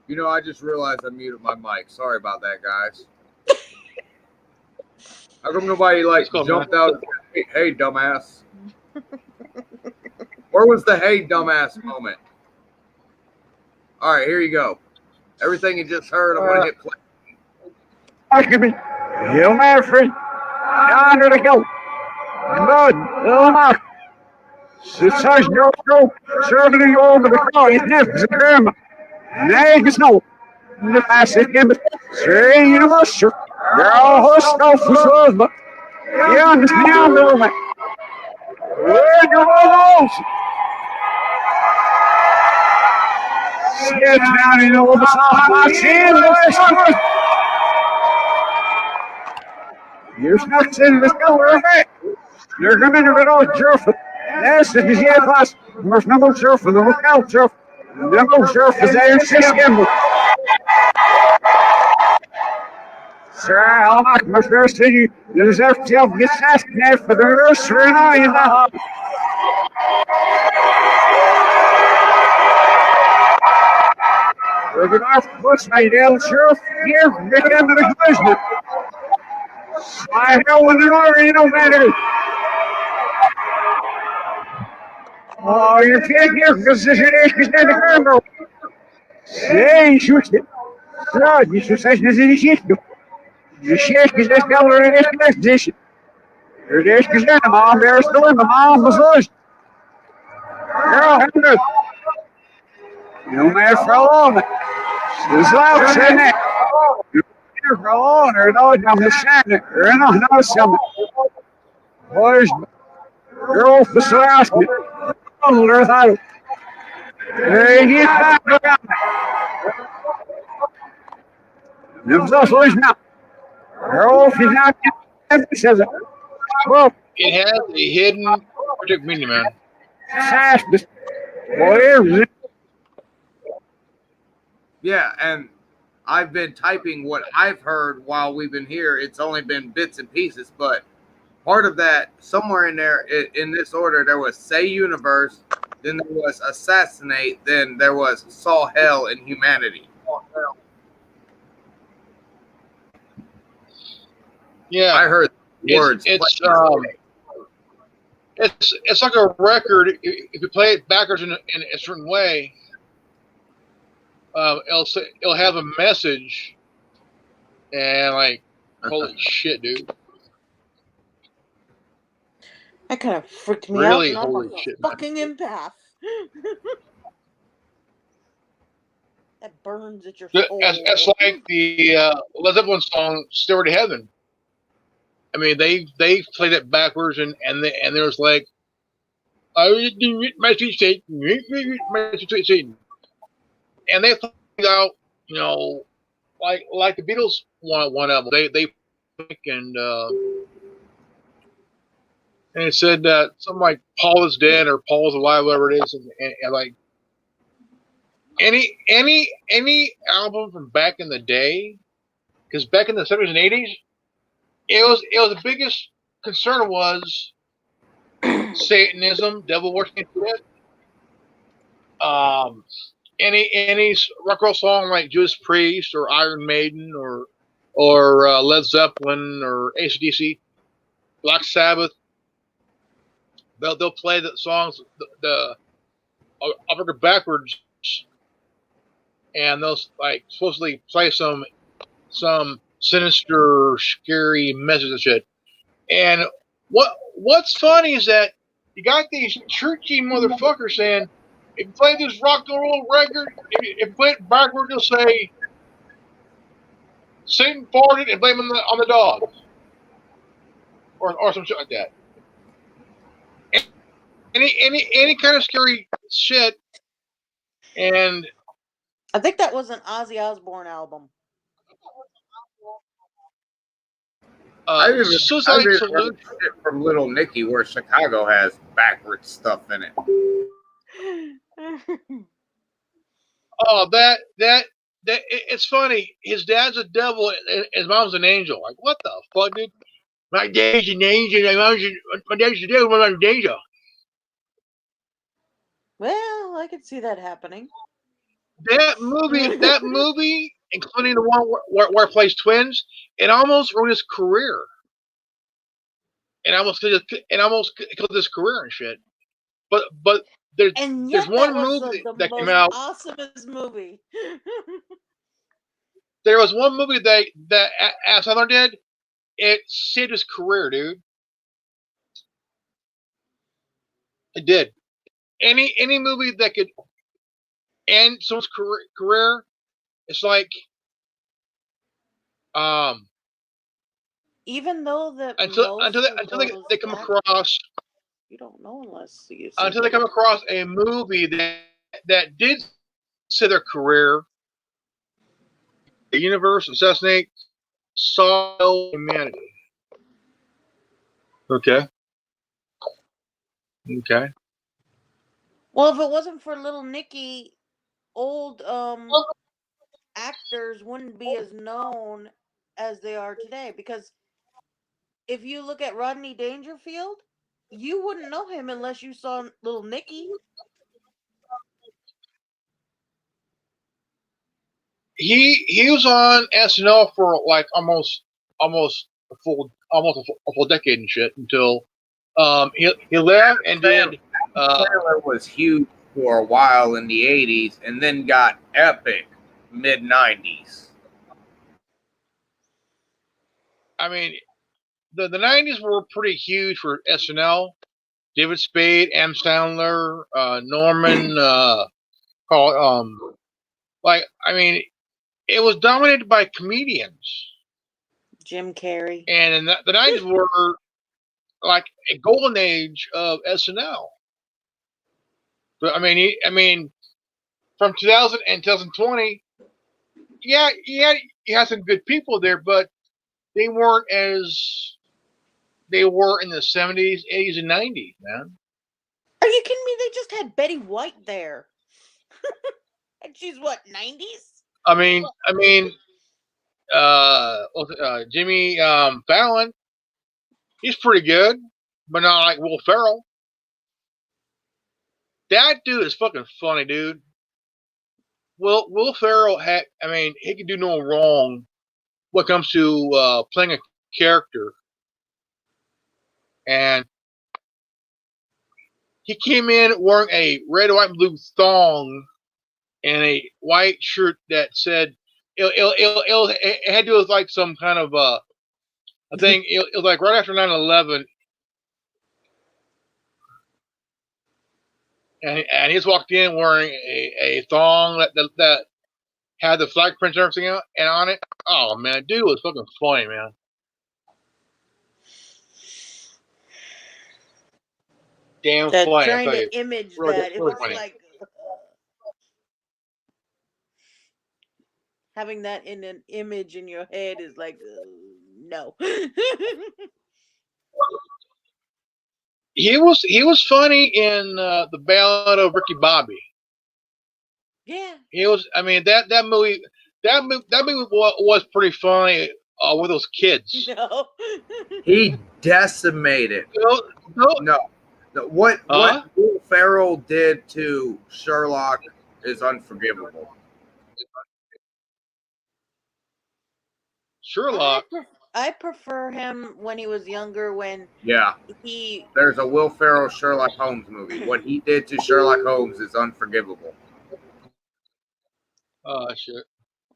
You know, I just realized I muted my mic. Sorry about that, guys. How come nobody It's cool, jumped out? Hey, dumbass. Where was the hey, dumbass moment? All right, here you go. Everything you just heard, I'm going to hit play. Excuse me. You, my friend. Under the go. Good. Enough. Such no go. Certainly over the car. It's never grandma. Next no. The passage him. Say you must. You're all stuff for husband. You understand, little man. Where you all Sit down in over the side. I see the you're stuck in the color of it. You're coming to the old surf. Yes, it is here, class. There's no more surf for the lookout surf. No more surf is there. System. Sir, I'll not my first city. There's a self gets asked there for the nursery and I in the hub. We're going to push my damn surf here. Get into the glizzy. I know when they're already no better. Oh, you can't hear because this is the camera. Hey, shoot it. No, you should say this is it. You shake is this color in this position. This is the mom, there's the mom was first. Girl, Henry. You may fall on. This loud saying that. You're on or no, I'm the shannon. You're not no something. Boys, girl, for so asking. Oh, there's out. Hey, he's back around. Взрослый знак. Says it. Well, It has a hidden cryptic meaning, man. fast. Boy, Yeah, and I've been typing what I've heard while we've been here. It's only been bits and pieces, but part of that, somewhere in there, in this order, there was Say Universe, then there was Assassinate, then there was Saw Hell and Humanity. Yeah, I heard words. It's like a record. If you play it backwards in a certain way, it'll have a message, and like, holy shit, dude! That kind of freaked me Really, out. And holy I'm a shit, man. fucking empath. That burns at your soul. It's like the Led Zeppelin song "Stairway to Heaven." I mean, they played it backwards, and there's like, I my sweet Satan, my sweet Satan, and they played out, you know, like the Beatles one of them. They and it said that something like Paul is dead or Paul's alive, whatever it is, and like any album from back in the day, because back in the 70s and 80s, it was the biggest concern was Satanism, devil worship. Any rock and roll song like Judas Priest or Iron Maiden or Led Zeppelin or AC/DC, Black Sabbath, they'll play the songs the upward or backwards, and they'll like supposedly play some sinister, scary message and shit. And what's funny is that you got these churchy motherfuckers saying, if you play this rock and roll record, if you play it backward, you'll say Satan farted and blame it on the dog, or some shit like that. Any kind of scary shit. And I think that was an Ozzy Osbourne album. I've even Suicide heard Solution shit from Little Nicky where Chicago has backwards stuff in it. Oh, that it's funny. His dad's a devil and his mom's an angel. Like, what the fuck, dude? My dad's an angel. My dad's a devil. My mom's an angel. Well, I could see that happening. That movie, including the one where it plays twins, it almost ruined his career. And almost killed his career and shit. But there's one movie that came out. Awesomest movie. There was one movie that Adam Sandler did. It saved his career, dude. It did. Any movie that could end someone's career, it's like even though until they come across, you don't know unless you until they come across a movie that did save their career. The Universe, Assassinate, Saw Humanity. Okay. Well, if it wasn't for Little Nicky, old actors wouldn't be as known as they are today. Because if you look at Rodney Dangerfield, you wouldn't know him unless you saw Little Nicky. He was on SNL for like almost a full decade and shit until he left and did. Sandler was huge for a while in the 80s and then got epic mid 90s. I mean, the 90s were pretty huge for SNL. David Spade, Adam Sandler, Norman, like, I mean, it was dominated by comedians. Jim Carrey. And in the 90s were like a golden age of SNL. But I mean, from 2000 and 2020, yeah, you you had some good people there, but they weren't as they were in the 70s, 80s, and 90s, man. Are you kidding me? They just had Betty White there. And she's what, 90s? Jimmy Fallon, he's pretty good, but not like Will Ferrell. That dude is fucking funny, dude. Will Ferrell he can do no wrong when it comes to playing a character. And he came in wearing a red, white, and blue thong and a white shirt that said it had to do with like some kind of a thing. It was like right after 9/11, and he just walked in wearing a thong that had the flag prints and everything out and on it. Oh man, dude was fucking funny, man. Damn That funny, I trying tell you. to image Really, that. It really was funny. like having that in an image in your head is like no. He was funny in the Ballad of Ricky Bobby. Yeah. He was. I mean that movie was pretty funny with those kids. No. He decimated. No, No, what Huh? Will Ferrell did to Sherlock is unforgivable. Sherlock. I prefer him when he was younger. When Yeah, he there's a Will Ferrell Sherlock Holmes movie. What he did to Sherlock Holmes is unforgivable. Oh shit.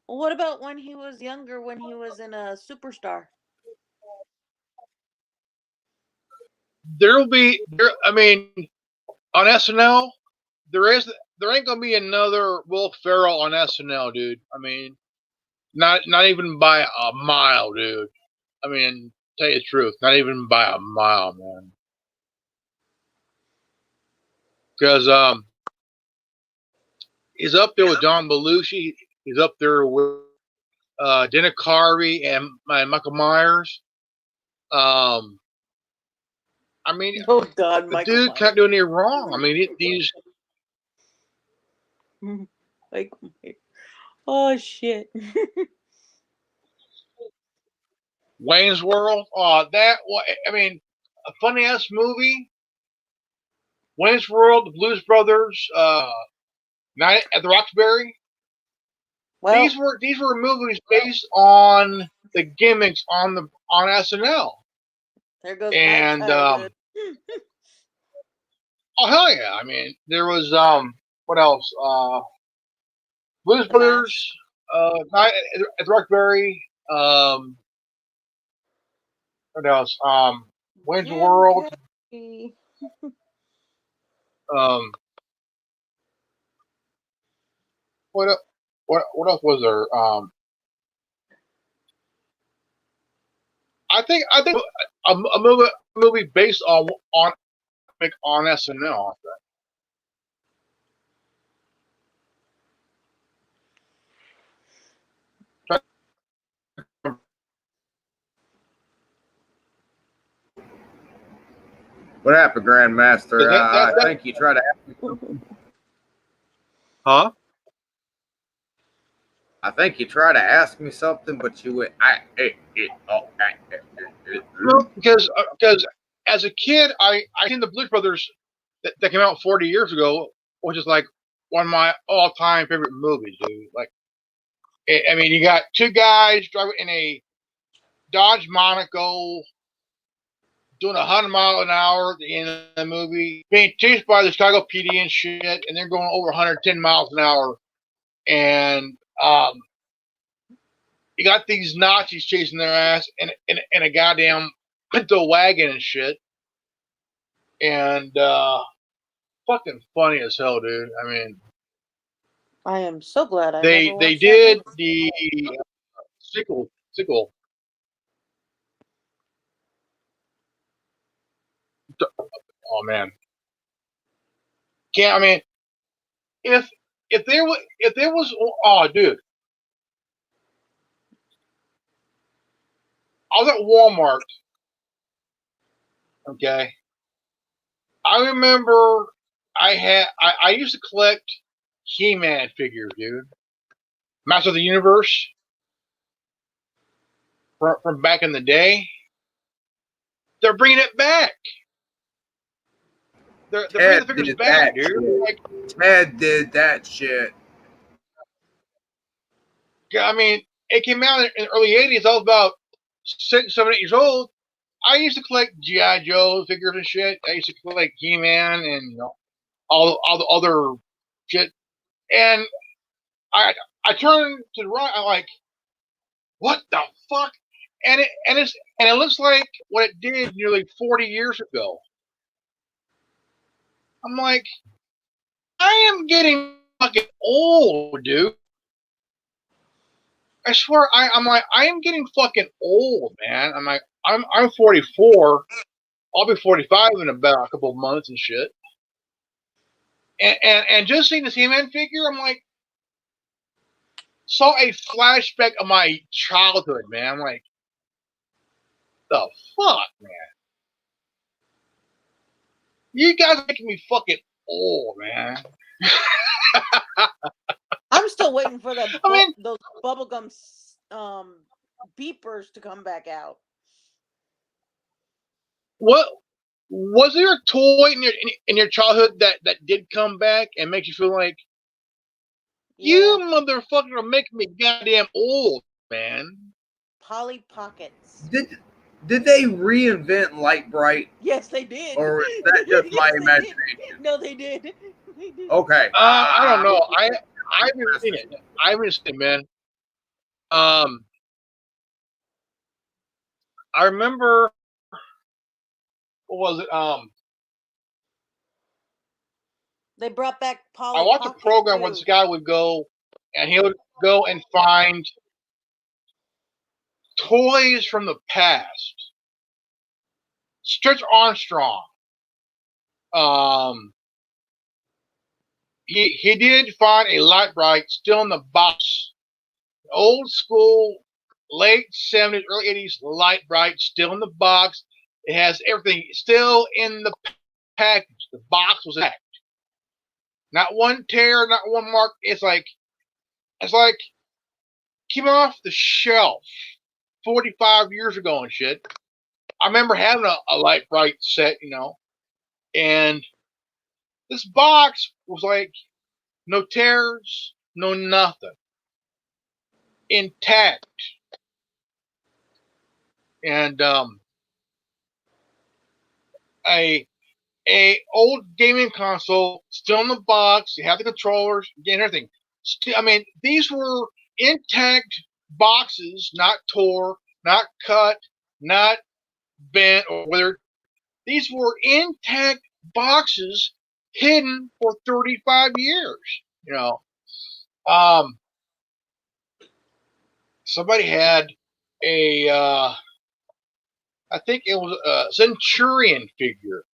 what about when he was younger? When he was in a Superstar. There'll be there. I mean, on SNL, there ain't gonna be another Will Ferrell on SNL, dude. I mean, not even by a mile, dude. I mean, tell you the truth, not even by a mile, man. Because he's up there with John Belushi. He's up there with Dana Carvey and Michael Myers. I mean, Oh God, the Michael dude Myers. can't do any wrong. I mean, these Michael Myers. Oh shit. Wayne's World. I mean, a funny ass movie. Wayne's World, The Blues Brothers, Night at the Roxbury. Well, These were movies based on the gimmicks on SNL. there goes And my childhood. oh hell yeah! I mean, there was what else? Blues The Brothers, Night at the Roxbury. What else? Wayne's Jim World. Carrey. Um, what else was there? I think a movie based on SNL. What happened, Grandmaster? That- I think you try to. Huh? I think you tried to ask me something, but you went. No, because as a kid, I seen the Blues Brothers that came out 40 years ago, which is like one of my all time favorite movies, dude. Like, I mean, you got two guys driving in a Dodge Monaco, doing 100 miles an hour at the end of the movie, being chased by the Chicago PD and shit, and they're going over 110 miles an hour, and you got these Nazis chasing their ass in a goddamn pinto wagon and shit, and fucking funny as hell, dude. I mean, I am so glad I they never watched did that the sequel. Oh man, can't. I mean, if there was oh dude, I was at Walmart. Okay. I remember I used to collect He-Man figures, dude. Master of the Universe from back in the day. They're bringing it back. They're bringing the figures back, dude. Like, Ted did that shit. I mean, it came out in the early '80s. I was about 6, 7, 8 years old. I used to collect GI Joe figures and shit. I used to collect He-Man and all the other shit. And I turned to the right. I'm like, what the fuck? And it looks like what it did nearly 40 years ago. I'm like, I am getting fucking old, dude. I swear, I'm like, I am getting fucking old, man. I'm like, I'm 44. I'll be 45 in about a couple of months and shit. And just seeing the He-Man figure, I'm like, saw a flashback of my childhood, man. I'm like, the fuck, man. You guys are making me fucking old, man. I'm still waiting for the I mean, those bubblegum beepers to come back out. what was there a toy in your childhood that did come back and makes you feel like you motherfucker are making me goddamn old, man? Polly Pockets. Did they reinvent Light Bright? Yes, they did. Or is that just my imagination? No, they did. They did. Okay. I don't know. I haven't seen it. I haven't seen it, man. I remember, what was it? They brought back Polly. I watched a program where this guy would go and he would go and find toys from the past. Stretch Armstrong. He did find a Light Bright still in the box. Old school, late 70s, early 80s Light Bright still in the box. It has everything still in the package. The box was intact. Not one tear, not one mark. It's like came off the shelf 45 years ago and shit. I remember having a Light Bright set, and this box was like no tears, no nothing. Intact. And a old gaming console still in the box. You have the controllers, and everything. I mean, these were intact boxes, not tore, not cut, not bent, or whether these were intact boxes hidden for 35 years. Somebody had I think it was a Centurion figure.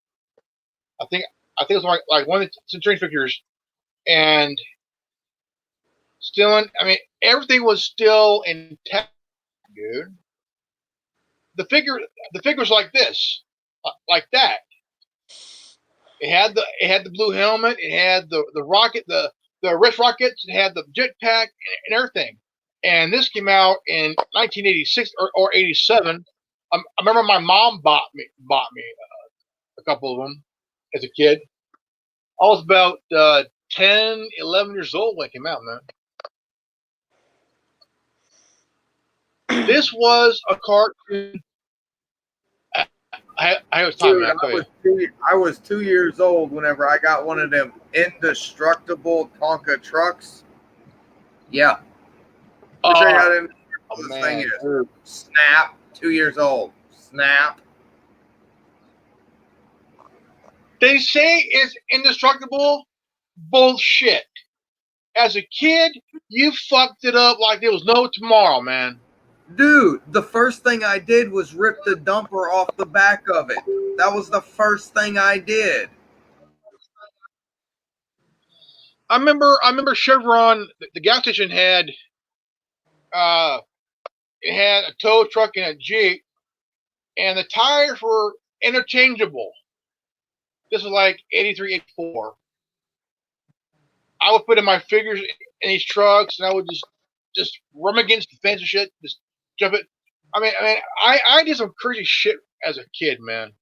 I think it was like one of the Centurion figures, and still I mean, everything was still intact, dude. The figure was like this, like that. It had the blue helmet. It had the rocket, the wrist rockets. It had the jetpack and everything. And this came out in 1986 or 87. I remember my mom bought me a couple of them as a kid. I was about 10, 11 years old when it came out, man. This was a cartoon. I was talking about. I was 2 years old whenever I got one of them indestructible Tonka trucks. Yeah. I'll show you how this thing is. Snap. 2 years old. Snap. They say it's indestructible. Bullshit. As a kid, you fucked it up like there was no tomorrow, man. Dude, the first thing I did was rip the dumper off the back of it. That was the first thing I did. I remember Chevron, the gas station had it had a tow truck and a Jeep. and the tires were interchangeable. This was like 83, 84. I would put in my figures in these trucks, and I would just run against the fence and shit, just jump it. I did some crazy shit as a kid, man.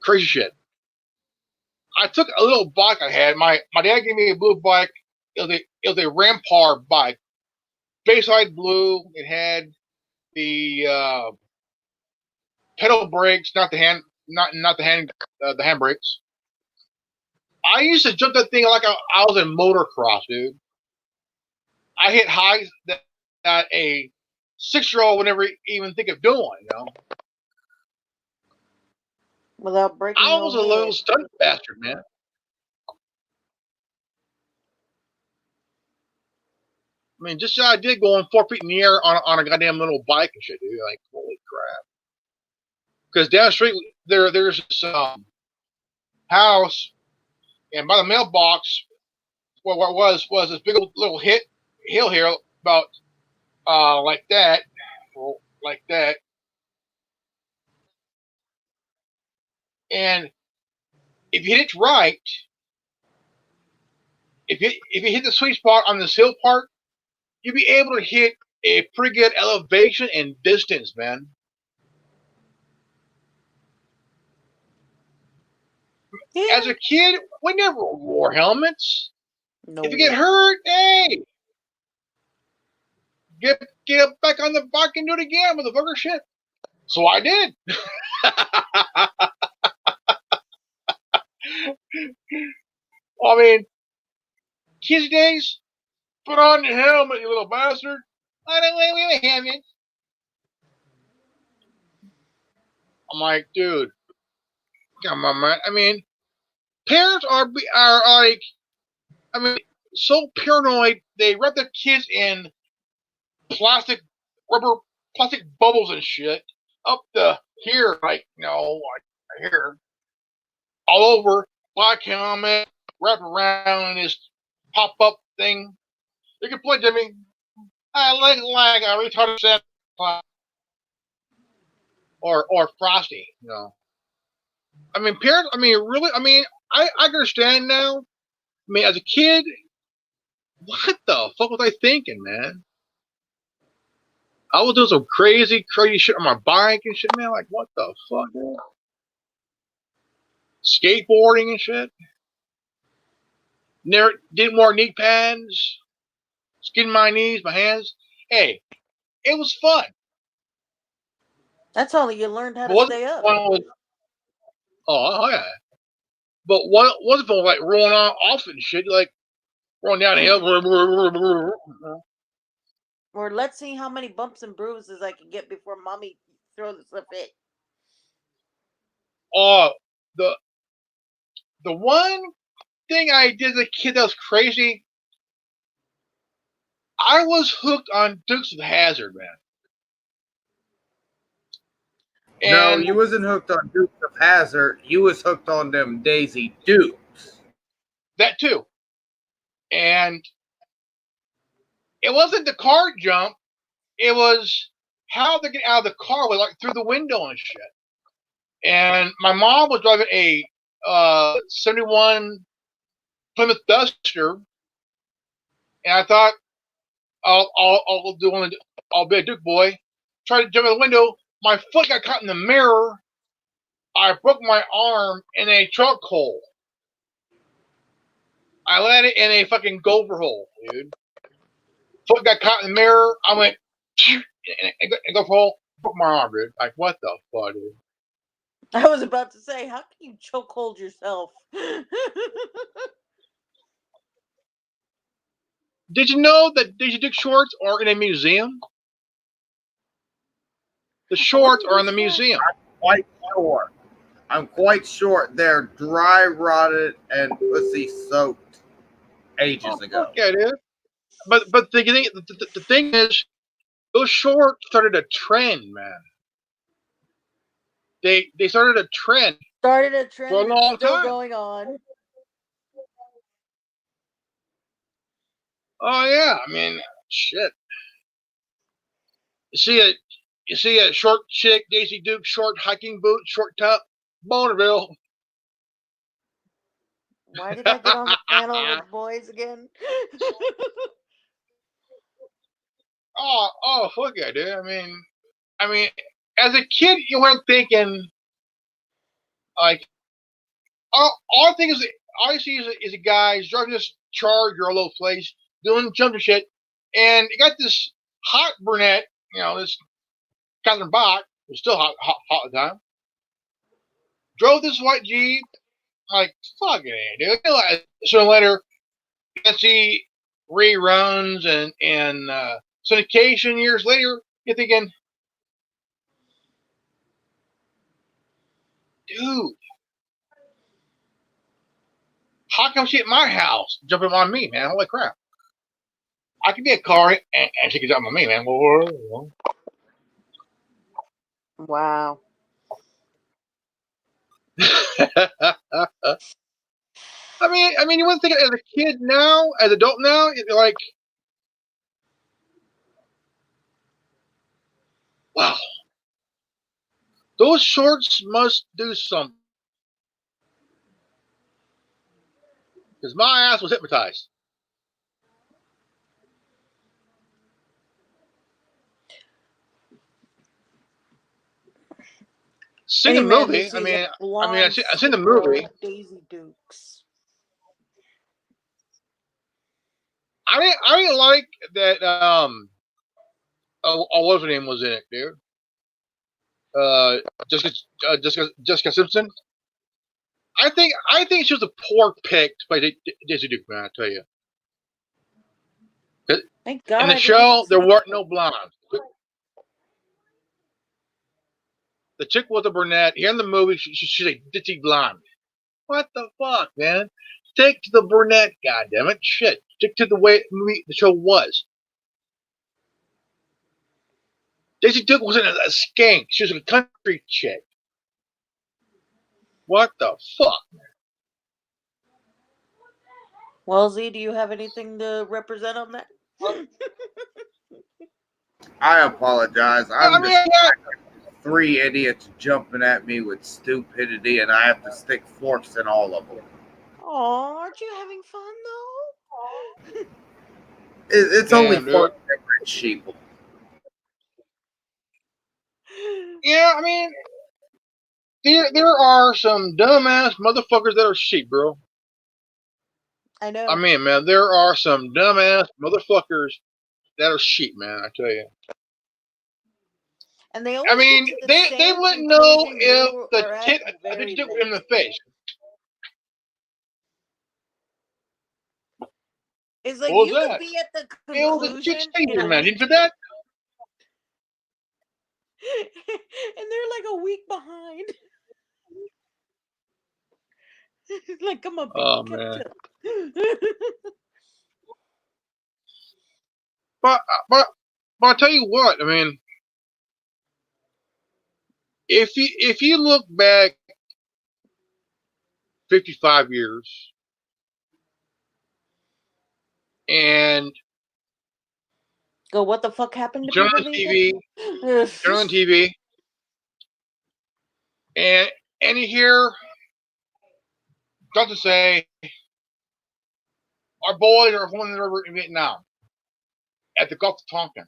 Crazy shit. I took a little bike I had. My dad gave me a blue bike. It was a Rampart bike, Bayside blue. It had the pedal brakes, not the handbrakes. I used to jump that thing like I was in motocross, dude. I hit highs that a 6-year-old would never even think of doing. You know, Without breaking I your was a head. little stunt bastard, man. I mean, just I did going 4 feet in the air on a goddamn little bike and shit, dude. Like, holy crap! Because down the street there's this house, and by the mailbox, what was this big little hill here about like that, and if you hit it right, if you hit the sweet spot on this hill part, you'll be able to hit a pretty good elevation and distance, man. Yeah. As a kid, we never wore helmets. No. If you get hurt, hey, get up back on the bike and do it again, motherfucker. Shit. So I did. I mean, kids days, put on the helmet, you little bastard. I don't wear a helmet. I'm like, dude, come on, man. I mean, parents are like, I mean, so paranoid. They wrap their kids in plastic, rubber, plastic bubbles and shit up the here, like, like here, all over, black helmet, wrap around this pop up thing. You can point to me. I like a retarded Santa Claus or Frosty. I mean, parents. I mean, really. I mean, I understand now. I mean, as a kid, what the fuck was I thinking, man? I was doing some crazy shit on my bike and shit, man. Like, what the fuck, man? Skateboarding and shit. Never did more knee pads, skin my knees, my hands. Hey, it was fun. That's how you learned how But to what stay up. fun was? Oh yeah. But what was fun was like rolling off and shit, like rolling down the hill. Or let's see how many bumps and bruises I can get before mommy throws a fit. Oh, the one thing I did as a kid that was crazy, I was hooked on Dukes of Hazzard, man. No, And you wasn't hooked on Dukes of Hazzard. You was hooked on them Daisy Dukes. that too. And it wasn't the car jump; it was how they get out of the car with like through the window and shit. And my mom was driving a 71 Plymouth Duster, and I thought I'll do one. I'll be a Duke boy. Tried to jump out the window. My foot got caught in the mirror. I broke my arm in a truck hole. I landed in a fucking gopher hole, dude. Foot got caught in the mirror. I went and gopher hole. Broke my arm, dude. Like, what the fuck, dude? I was about to say, how can you choke hold yourself? Did you know that Daisy Duke shorts are in a museum? The shorts are in the museum. Quite sure. I'm quite sure they're dry rotted and pussy soaked ages ago. Yeah, it is. But the thing is, those shorts started a trend, man. They started a trend Started a trend for a long still time. going on. Oh yeah, I mean, shit. See, You see a short chick, Daisy Duke, short hiking boots, short top, Bonerville. Why did I get on the panel with boys again? Oh, fuck yeah, dude. I mean, as a kid, you weren't thinking like all I think is all I see is a guy he's driving this Charger all over the place, doing jumping shit, and you got this hot brunette, this Catherine Bach, who's still hot at the time, drove this white Jeep. Like, fuck it, dude. So later, you can see reruns and syndication years later. You're thinking, dude, how come she at my house jumping on me, man? Holy crap! I could be a car and she could jump on me, man. Wow. I mean, you wouldn't think as a kid now, as an adult now, you're like, wow, those shorts must do something. Because my ass was hypnotized. Seen the Any man who movie. sees I mean, a blonde I've seen the supergirl movie. like Daisy Dukes. I didn't like that. What was her name was in it, dude? Jessica Simpson. I think she was a poor pick to play Daisy Duke, man. I tell you. Thank God In the I didn't show, there see weren't it. no blondes. The chick was a brunette. Here in the movie, she's a ditzy blonde. What the fuck, man? Stick to the brunette, goddammit. Shit. Stick to the way the show was. Daisy Duke wasn't a skank. She was a country chick. What the fuck? Well, Z, do you have anything to represent on that? I apologize. I I'm mean, just yeah, three idiots jumping at me with stupidity, and I have to stick forks in all of them. Oh, aren't you having fun though? It's damn, only dude. four different sheeple. Yeah, I mean, there are some dumbass motherfuckers that are sheep, bro. I know. I mean, man, there are some dumbass motherfuckers that are sheep, man. I tell you. And they always I mean, get to the they same wouldn't know conclusion if you the are at tit the very took in the least. face. It's like What was you could that? be at the It was a chick conclusion in steamer, a man. week, Didn't you that? and they're like a week behind. It's like, come on, people, Oh catch man. up. But I'll tell you what. I mean, if you look back 55 years and Go, what the fuck happened to turn people on these TV, days? turn on TV, and you hear Johnson say, "Our boys are holding the river in Vietnam at the Gulf of Tonkin."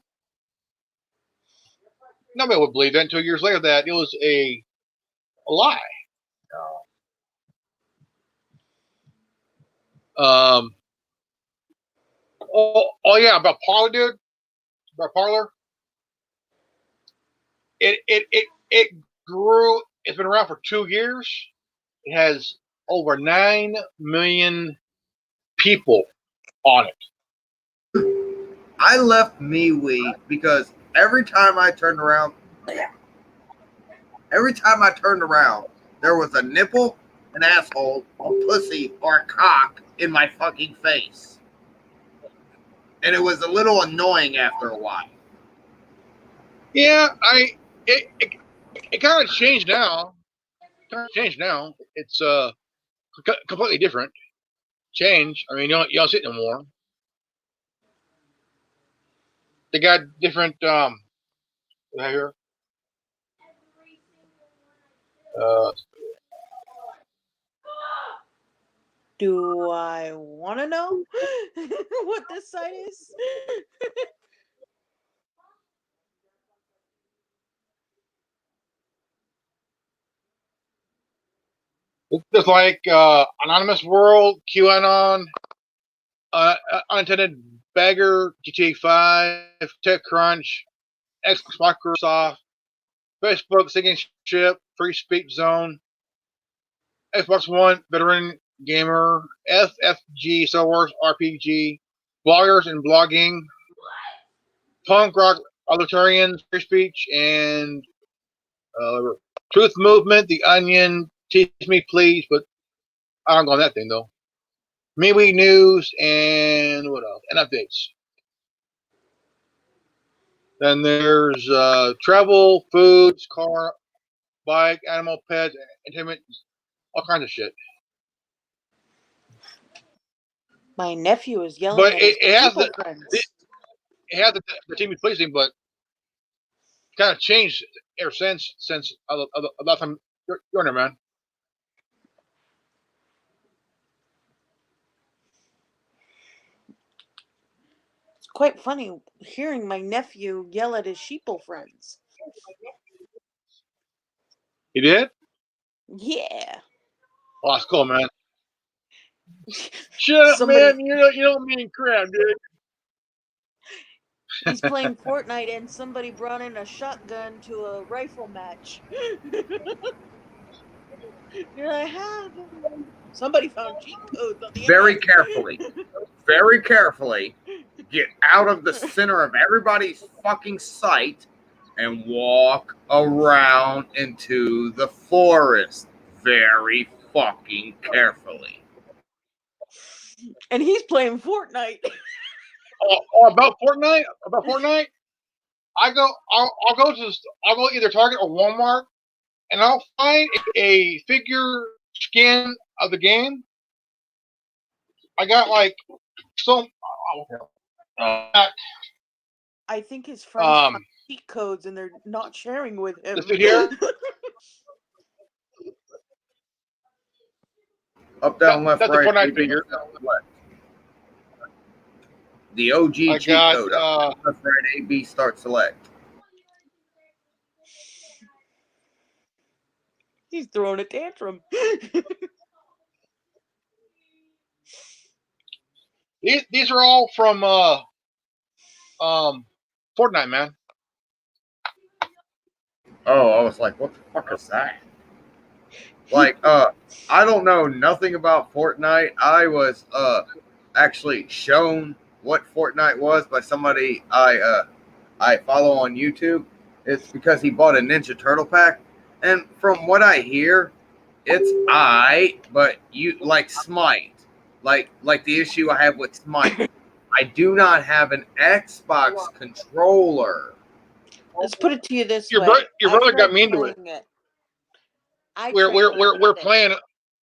Nobody would believe that until years later that it was a lie. Oh yeah, about Parler, dude. About Parler. It grew. It's been around for 2 years. It has over 9 million people on it. I left MeWe because every time I turned around, there was a nipple, an asshole, a pussy, or a cock in my fucking face. And it was a little annoying after a while. Yeah, it kind of changed now. It's completely different. Change. I mean, you don't see it no more. They got different here. Uh, Do I want to know what this site is? it's just like Anonymous World, QAnon, Unintended Bagger, GTA 5, TechCrunch, Xbox Microsoft, Facebook Sinking Ship, Free Speech Zone, Xbox One, Veteran Gamer, FFG, Star Wars RPG, bloggers and blogging, punk rock, authoritarian, free speech, and Truth Movement, The Onion, Teach Me Please, but I don't go on that thing though. MeWe News, and what else? And updates. Then there's travel, foods, car, bike, animal, pets, entertainment, all kinds of shit. My nephew is yelling But at his it has people the friends. it has the Teach Me Please thing, but kind of changed ever since a lot of time you're in there, man. It's quite funny hearing my nephew yell at his sheeple friends. He did? Yeah. Oh, that's cool, man. Shut up, Somebody- man. You don't mean crap, dude. He's playing Fortnite and somebody brought in a shotgun to a rifle match. You're like, how? Somebody found cheat codes on the Very internet. carefully, get out of the center of everybody's fucking sight and walk around into the forest very fucking carefully. And he's playing Fortnite. About Fortnite. I'll go either Target or Walmart, and I'll find a figure skin of the game. I got like some. I think his friends found cheat codes and they're not sharing with him. This dude here. Up, down, left, That's right. the Fortnite AB, figure. left. The OG I cheat got, code. Up, left, right, AB, start, select. He's throwing a tantrum. These are all from Fortnite, man. Oh, I was like, what the fuck is that? Like, I don't know nothing about Fortnite. I was actually shown what Fortnite was by somebody I follow on YouTube. It's because he bought a Ninja Turtle pack, and from what I hear, it's but you like Smite, like the issue I have with Smite. I do not have an Xbox controller. Let's put it to you this Your way. your brother got me into it. We're playing.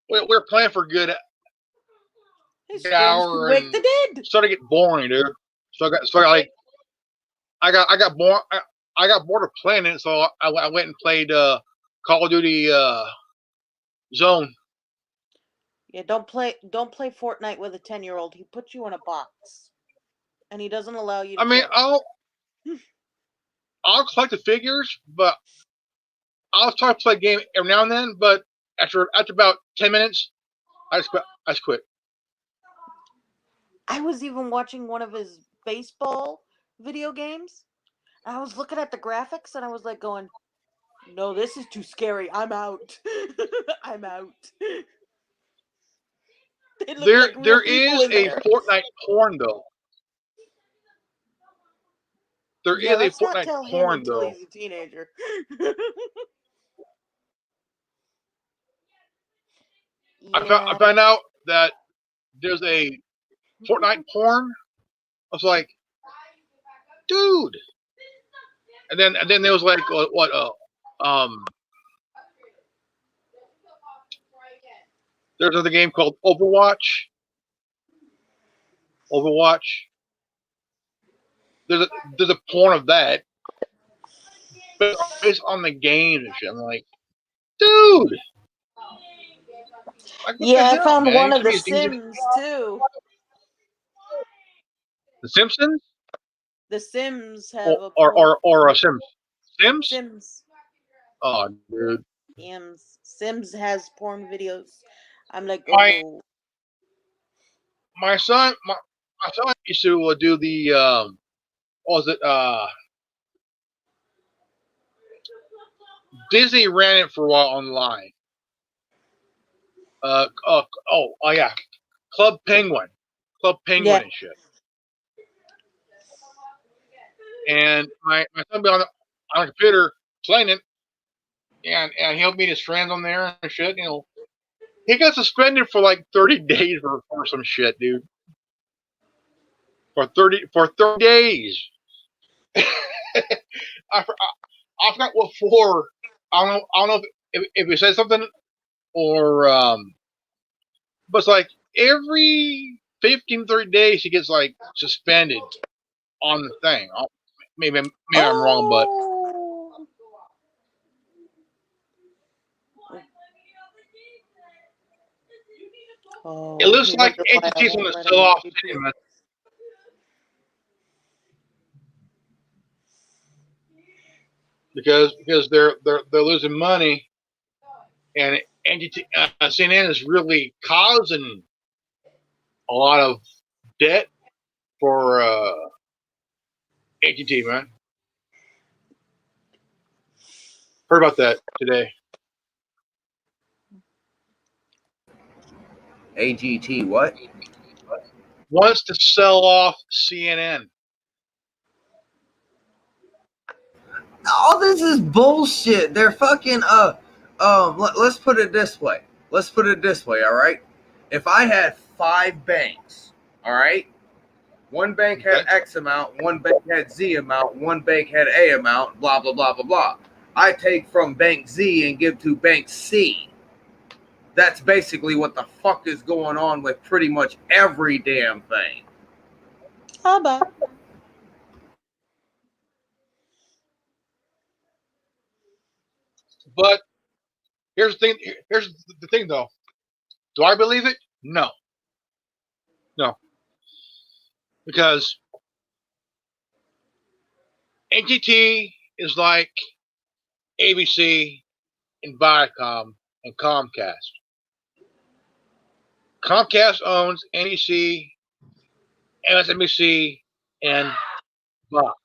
We're playing for a good hour Wake and the dead. started to get boring, dude. So I got bored. I got bored of playing it, so I went and played Call of Duty Zone. Yeah, don't play Fortnite with a 10-year-old. He puts you in a box. And he doesn't allow you to I mean, kill. I'll collect the figures, but I'll try to play a game every now and then. But after about 10 minutes, I just quit. I was even watching one of his baseball video games. And I was looking at the graphics and I was like going, no, this is too scary. I'm out. I'm out. There is a Fortnite porn though. There is a Fortnite porn though. He's a teenager. I found out that there's a Fortnite porn. I was like, dude. And then there was like there's another game called Overwatch. There's a porn of that, but it's on the game and shit. I'm like, dude. Like, what Yeah, the I hell, found man? one It of should The be as easy. Sims too. The Simpsons The Sims have a or Sims. Sims? Sims. Oh, dude. Sims has porn videos. I'm like, My oh, my son used to do the what was it Disney ran it for a while online. Oh yeah, Club Penguin yeah. and shit. And my son be on the computer playing it, and he'll meet his friends on there and shit. You know, he got suspended for like 30 days for some shit, dude. For 30 days. I forgot what for. I don't know if he said something or but it's like every 15, 30 days he gets like suspended on the thing. Maybe I'm wrong, but Oh. it looks He like wonders why I entities won't want to let sell him on off YouTube. Cinemas because they're losing money, and CNN is really causing a lot of debt for AT&T, man. Heard about that today. AGT what? Wants to sell off CNN. All this is bullshit. They're fucking let's put it this way. All right? If I had 5 banks, all right? One bank had Okay. X amount, one bank had Z amount, one bank had A amount, blah blah blah blah blah. I take from bank Z and give to bank C. That's basically what the fuck is going on with pretty much every damn thing. How about? But here's the thing. Here's the thing, though. Do I believe it? No. Because AT&T is like ABC and Viacom and Comcast. Comcast owns NBC, MSNBC, and Fox.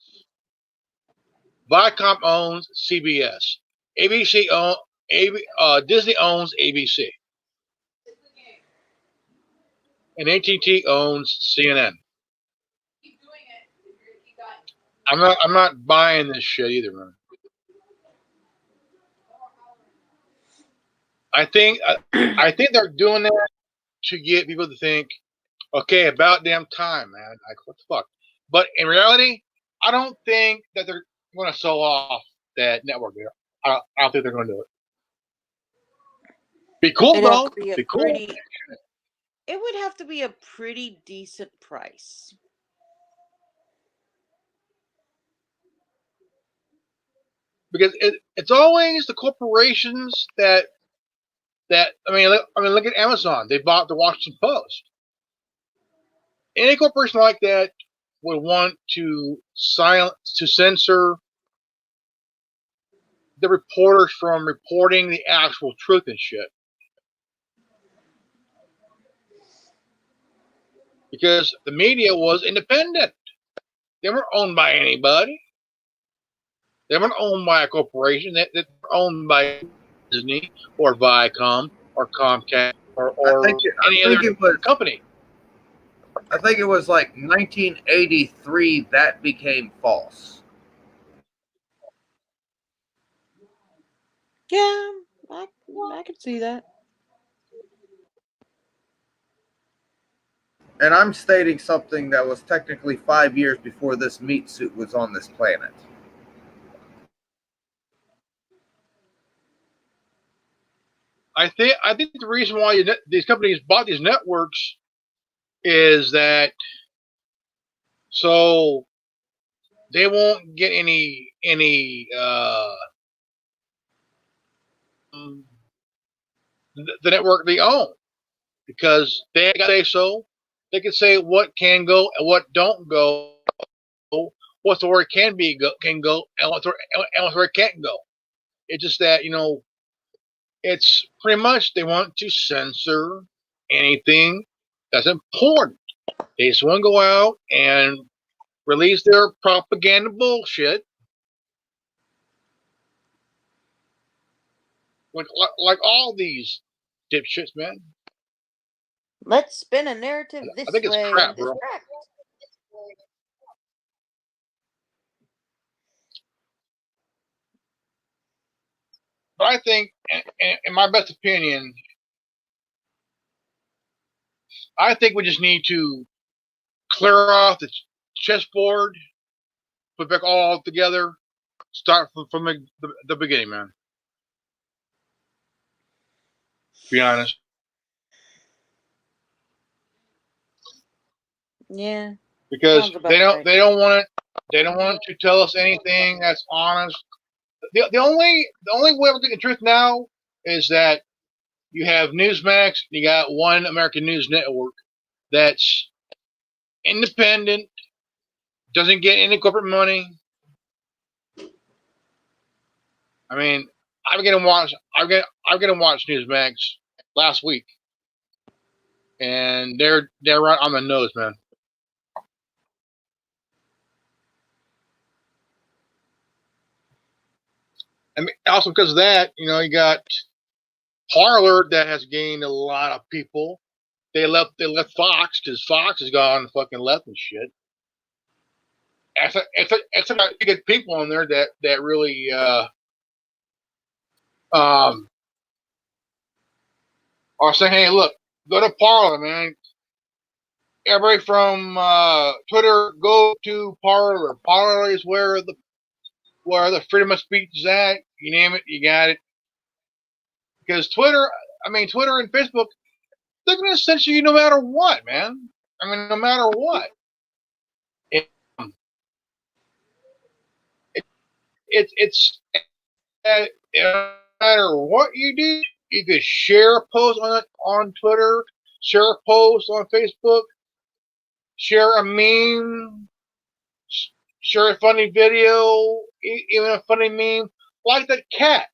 Viacom owns CBS. Disney owns ABC, and AT&T owns CNN. I'm not buying this shit either, man. I think they're doing that to get people to think, okay, about damn time, man. Like, what the fuck? But in reality, I don't think that they're going to sell off that network there. I don't think they're going to do it. Be cool It'd have though. to be a Be cool. pretty. It would have to be a pretty decent price. Because it's always the corporations that I mean look at Amazon. They bought the Washington Post. Any corporation like that would want to censor the reporters from reporting the actual truth and shit. Because the media was independent. They weren't owned by anybody. They weren't owned by a corporation. They were owned by Disney or Viacom or Comcast or any other company. I think it was like 1983 that became false. Yeah, I could see that. And I'm stating something that was technically 5 years before this meat suit was on this planet. I think the reason why these companies bought these networks is that so they won't get any the network they own, because they got to say so. They can say what can go and what don't go, what story can go, and what story can't go. It's just that it's pretty much they want to censor anything that's important. They just want to go out and release their propaganda bullshit, like all these dipshits, man. Let's spin a narrative I this think it's way crap, and bro. distract. But I think, in my best opinion, I think we just need to clear off the chessboard, put back all together, start from the beginning, man. To be honest, Yeah. because Sounds about they right. don't want to tell us anything that's honest. The only way we're getting the truth now is that you have Newsmax, you got One American News Network that's independent, doesn't get any corporate money. I mean, I'm gonna watch Newsmax last week, and they're right on the nose, man. I mean, also because of that, you got Parler that has gained a lot of people. They left Fox because Fox has gone fucking left and shit. It's about you get people in there that really are saying, hey, look, go to Parler, man. Everybody from Twitter, go to Parler. Parler is where the freedom of speech is at. You name it, you got it. Because Twitter and Facebook, they're going to censor you no matter what, man. I mean, no matter what. It's no matter what you do, you could share a post on Twitter, share a post on Facebook, share a meme, share a funny video, even a funny meme, like that cat.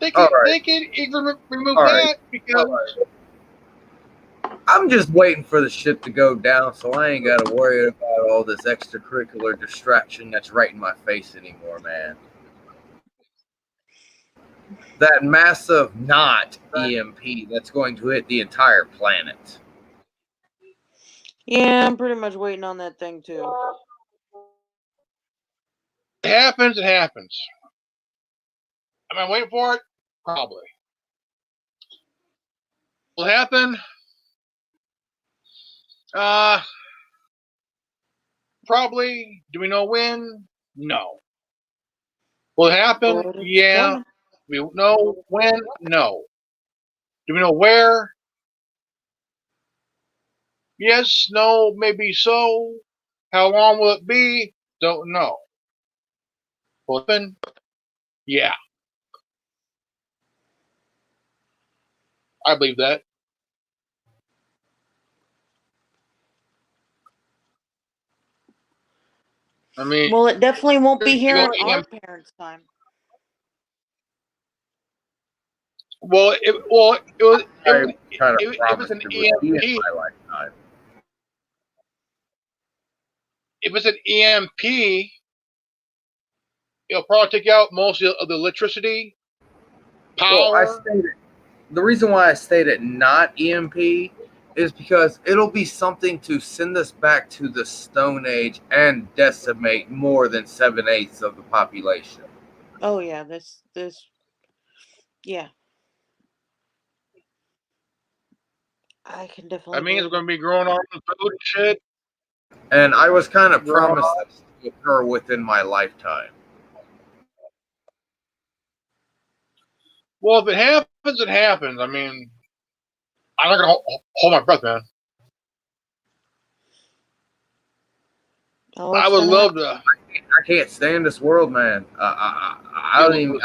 They can even remove that because I'm just waiting for the shit to go down, so I ain't got to worry about all this extracurricular distraction that's right in my face anymore, man. That massive not EMP that's going to hit the entire planet. Yeah, I'm pretty much waiting on that thing too. it happens. Am I waiting for it? Probably. Will it happen? Probably. Do we know when? No. Will it happen? But it's Yeah. coming. We know when? No. Do we know where? Yes, no, maybe so. How long will it be? Don't know. Will it happen? Yeah. I believe that. I mean, Well, it definitely won't be you here go in our EMP. parents' time. Well, it was I kind of it was promised an it would be in EMP. my lifetime. If it's an EMP, it'll probably take out most of the electricity, Well, power. the reason why I stated not EMP is because it'll be something to send us back to the Stone Age and decimate more than 7/8 of the population. Oh yeah, this yeah. I can definitely That means we're believe going to be growing our own food and shit. And I was kind of Growing promised this to occur within my lifetime. Well, if it happens, it happens. I mean, I'm not going to hold my breath, man. Oh, I it's would gonna love happen. I can't stand this world, man. I don't even.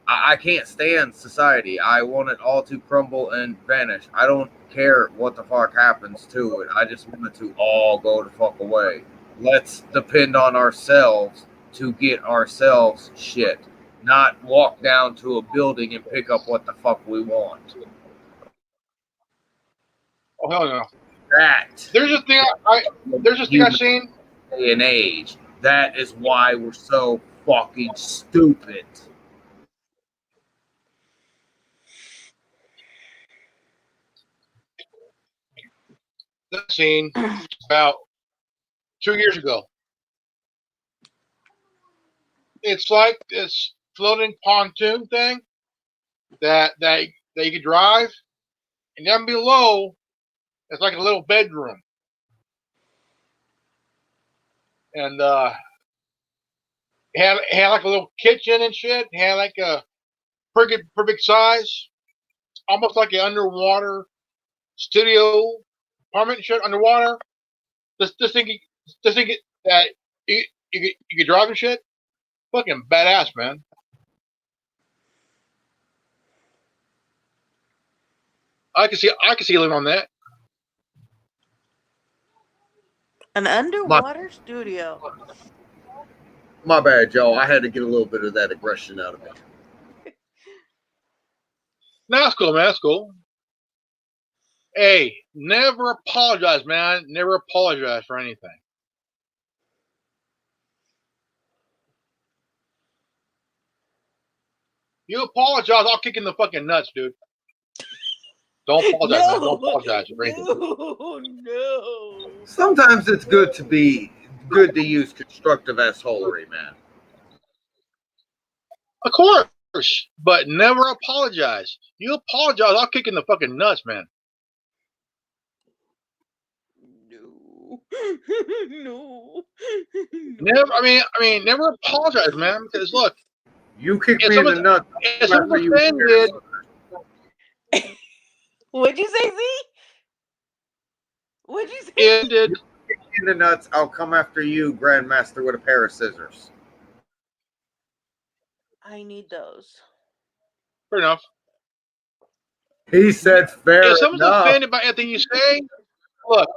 I can't stand society. I want it all to crumble and vanish. I don't care what the fuck happens to it. I just want it to all go the fuck away. Let's depend on ourselves to get ourselves shit, not walk down to a building and pick up what the fuck we want. Oh hell no! That There's a thing I've seen. day and age. That is why we're so fucking stupid. Seen about 2 years ago. It's like this floating pontoon thing that you could drive, and down below it's like a little bedroom, and it had like a little kitchen and shit. It had like a pretty big size, almost like an underwater studio apartment and shit underwater. This thing that you could drive and shit. Fucking badass, man. I can see living on that. An underwater studio. My bad, Joe. I had to get a little bit of that aggression out of me. No, that's cool, man. That's cool. Hey, never apologize, man. Never apologize for anything. You apologize, I'll kick in the fucking nuts, dude. Don't apologize, man. Don't apologize for anything. No. Sometimes it's good to use constructive assholery, man. Of course, but never apologize. You apologize, I'll kick in the fucking nuts, man. No. No. Never. I mean, never apologize, man. Because look, you kicked me in the nuts. If someone's offended, what'd you say, Z? What'd you say? It did. You kick me in the nuts. I'll come after you, Grandmaster, with a pair of scissors. I need those. Fair enough. He said fair enough. If someone's offended by anything you say, look.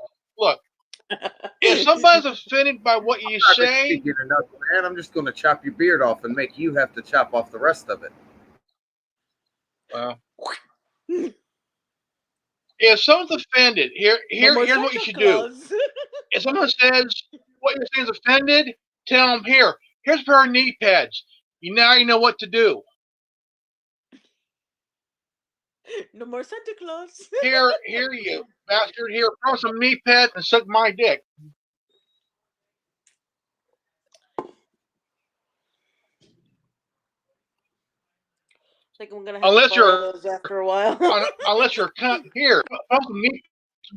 If somebody's offended by what you say, man, I'm just going to chop your beard off and make you have to chop off the rest of it. Well, if someone's offended, here's what you should do. If someone says what you're saying is offended, tell them here's a pair of knee pads. Now you know what to do. No more Santa Claus. Here, you bastard. Here, throw some knee pads and suck my dick. I think I'm gonna have to borrow those after a while. Unless you're here, throw some knee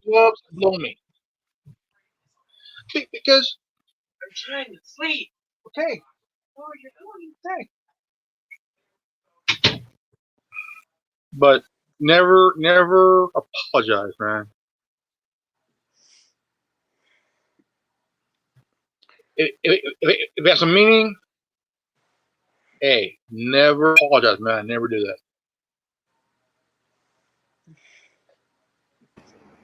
gloves and blow me. Because I'm trying to sleep. Okay. Oh, you're doing okay. But never apologize, man. If that's a meaning, hey, never apologize, man. Never do that.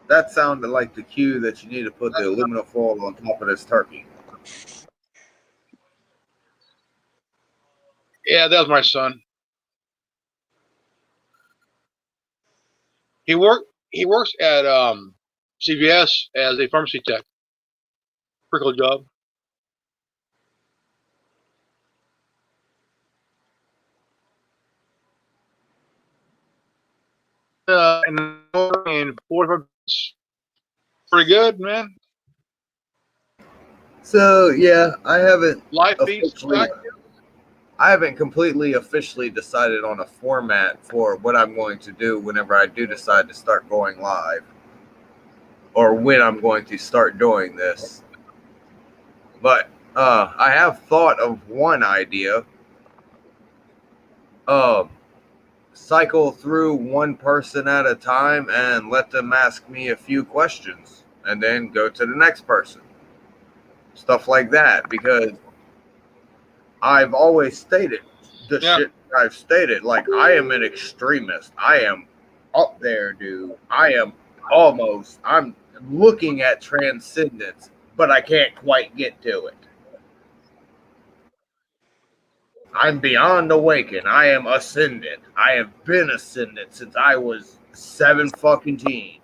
That sounded like the cue that you need to put the aluminum foil on top of this turkey. Yeah, that was my son. He works at CVS as a pharmacy tech. Pretty cool job. In 45 minutes. Pretty good, man. So yeah, I haven't completely officially decided on a format for what I'm going to do whenever I do decide to start going live, or when I'm going to start doing this. But I have thought of one idea. Cycle through one person at a time and let them ask me a few questions, and then go to the next person. stuff like that, because I've always stated the Yeah. shit I've stated. Like, I am an extremist. I am up there, dude. I'm looking at transcendence, but I can't quite get to it. I'm beyond awakened. I am ascendant. I have been ascendant since I was 17.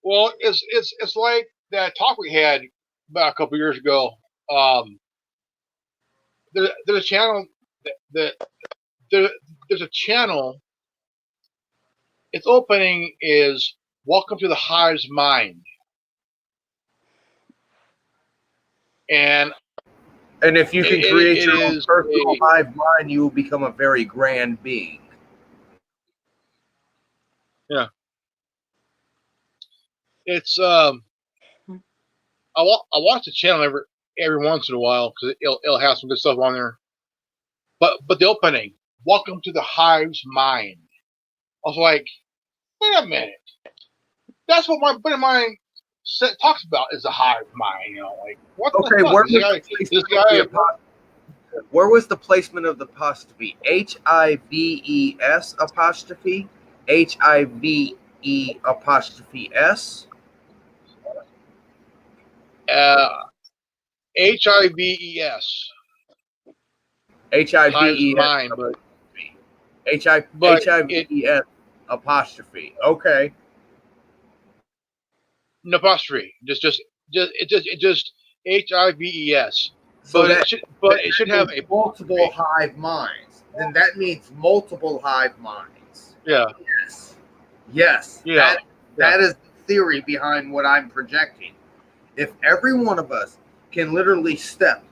Well, it's like that talk we had about a couple years ago. There's a channel there's a channel. Its opening is "Welcome to the Hive's Mind," and if you can create your own is personal hive mind, you will become a very grand being. Yeah. It's I watch the channel every once in a while because it'll have some good stuff on there. But the opening, "Welcome to the Hive's Mind." I was like, wait a minute. That's what my buddy of mine talks about is the hive mind. You know, like what the Okay, fuck? where was the placement of the apostrophe? HIVES apostrophe? HIVE apostrophe S? HIVES. HIVES mind, but HIVES apostrophe. Okay. No apostrophe. Just HIVES. So But that it should have a multiple hive minds. Then that means multiple hive minds. Yeah. Yes. Yeah. That is the theory behind what I'm projecting. If every one of us can literally step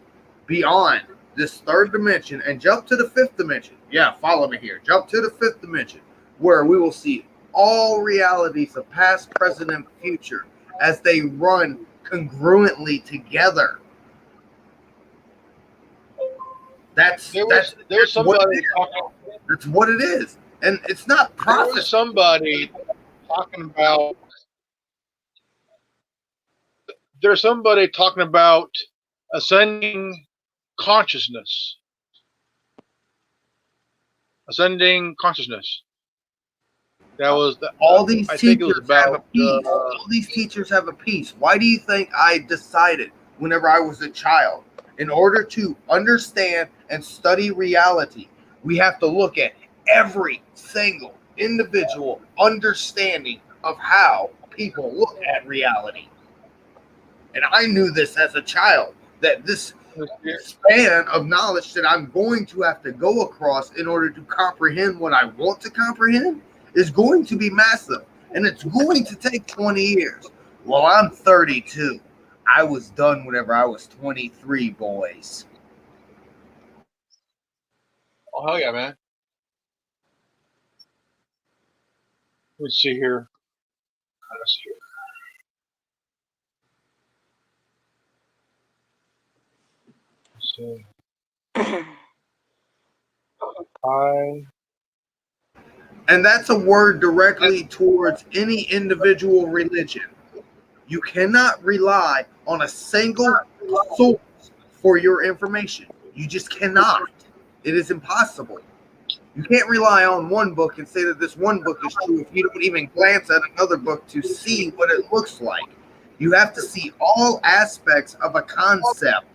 beyond this third dimension and jump to the fifth dimension, yeah, follow me here, jump to the fifth dimension, where we will see all realities of past, present, and future as they run congruently together. That's what it is. And it's not prophecy. There was somebody talking about. There's somebody talking about ascending consciousness. Ascending consciousness. That was all these teachers have a piece. All these teachers have a piece. Why do you think I decided whenever I was a child, in order to understand and study reality, we have to look at every single individual understanding of how people look at reality? And I knew this as a child, that this span of knowledge that I'm going to have to go across in order to comprehend what I want to comprehend is going to be massive. And it's going to take 20 years. Well, I'm 32. I was done whenever I was 23, boys. Oh, hell yeah, man. Let's see here. Let's see. And that's a word directly towards any individual religion. You cannot rely on a single source for your information. You just cannot. It is impossible. You can't rely on one book and say that this one book is true if you don't even glance at another book to see what it looks like. You have to see all aspects of a concept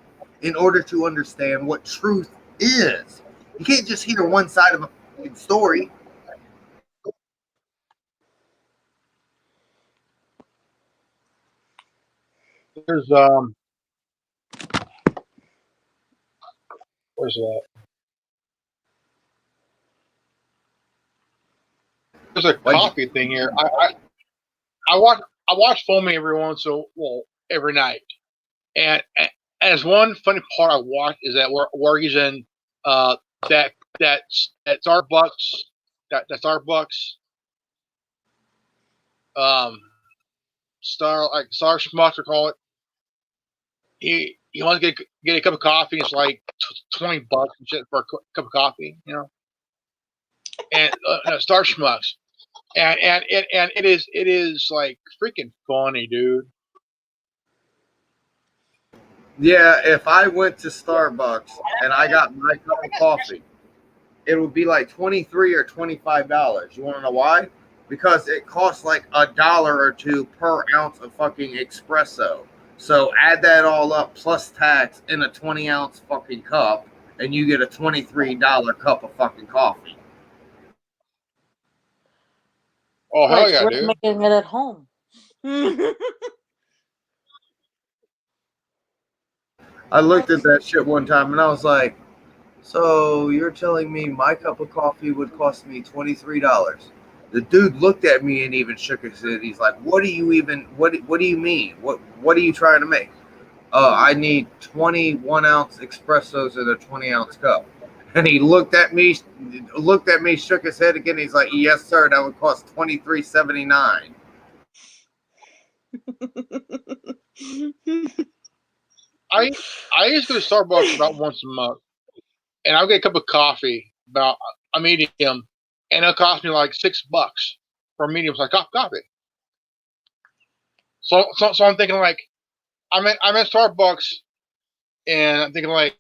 in order to understand what truth is. You can't just hear one side of a story. There's where's that? There's a coffee thing here. I watch Foamy every every night, and as one funny part I watch is that where he's in that Starbucks that Starbucks Star Schmucks or call it. He wants to get a cup of coffee. It's like $20 and shit for a cup of coffee, you know. And Star Schmucks, and it is like freaking funny, dude. Yeah, if I went to Starbucks and I got my cup of coffee, it would be like $23 or $25. You want to know why? Because it costs like $1 or $2 per ounce of fucking espresso. So add that all up plus tax in a 20-ounce fucking cup, and you get a $23 cup of fucking coffee. Oh hell Like yeah, we're dude. making it at home. I looked at that shit one time and I was like, so you're telling me my cup of coffee would cost me $23? The dude looked at me and even shook his head. He's like, what do you mean? What are you trying to make? I need 21-ounce espressos in a 20-ounce cup. And he looked at me, shook his head again. He's like, yes, sir, that would cost $23.79. I used to go to Starbucks about once a month, and I'll get a cup of coffee, about a medium, and it'll cost me like $6 for a medium size coffee. So I'm thinking like, I'm at Starbucks, and I'm thinking like,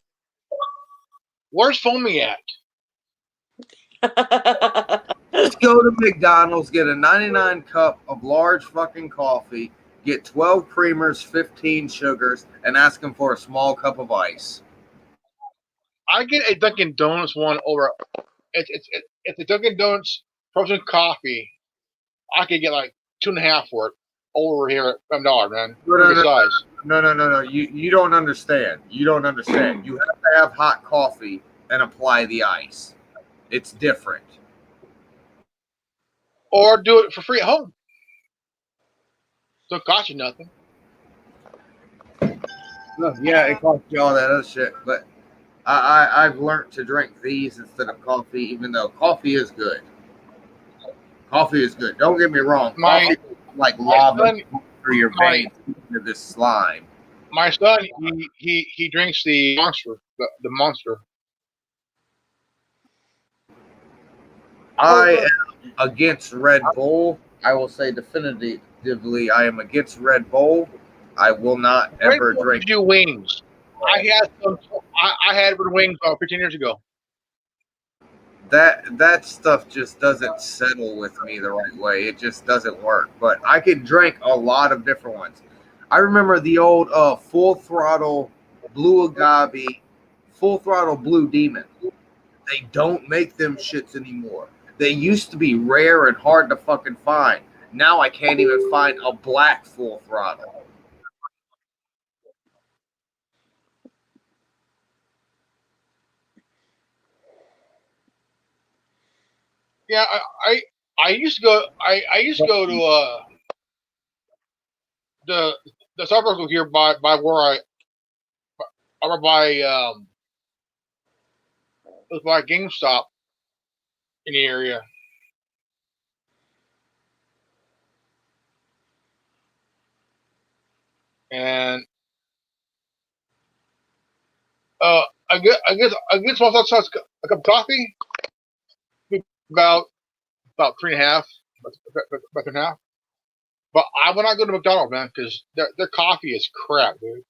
where's Foamy at? Let's go to McDonald's, get a 99 cup of large fucking coffee, get 12 creamers, 15 sugars, and ask them for a small cup of ice. I get a Dunkin' Donuts one over. It's a Dunkin' Donuts frozen coffee. I could get like 2.5 for it over here at $1, man. Size. No. You don't understand. You don't understand. You have to have hot coffee and apply the ice. It's different. Or do it for free at home. Don't cost you nothing. Yeah, it costs you all that other shit, but I've learned to drink these instead of coffee, even though coffee is good. Coffee is good. Don't get me wrong. Coffee is like lava through your veins into this slime. My son, he drinks the Monster, the Monster. I am against Red Bull. I will say definitively, I am against Red Bull. I will not ever drink. Do wings. I had wings about 15 years ago. That stuff just doesn't settle with me the right way. It just doesn't work. But I can drink a lot of different ones. I remember the old Full Throttle Blue Agave, Full Throttle Blue Demon. They don't make them shits anymore. They used to be rare and hard to fucking find. Now I can't even find a black Full Throttle. Yeah, I used to go. I used to go to the Starbucks here by where over by it was by GameStop in the area. And I get small size a cup of coffee, about 3.5, about 3.5. But I would not go to McDonald's, man, because their coffee is crap, dude.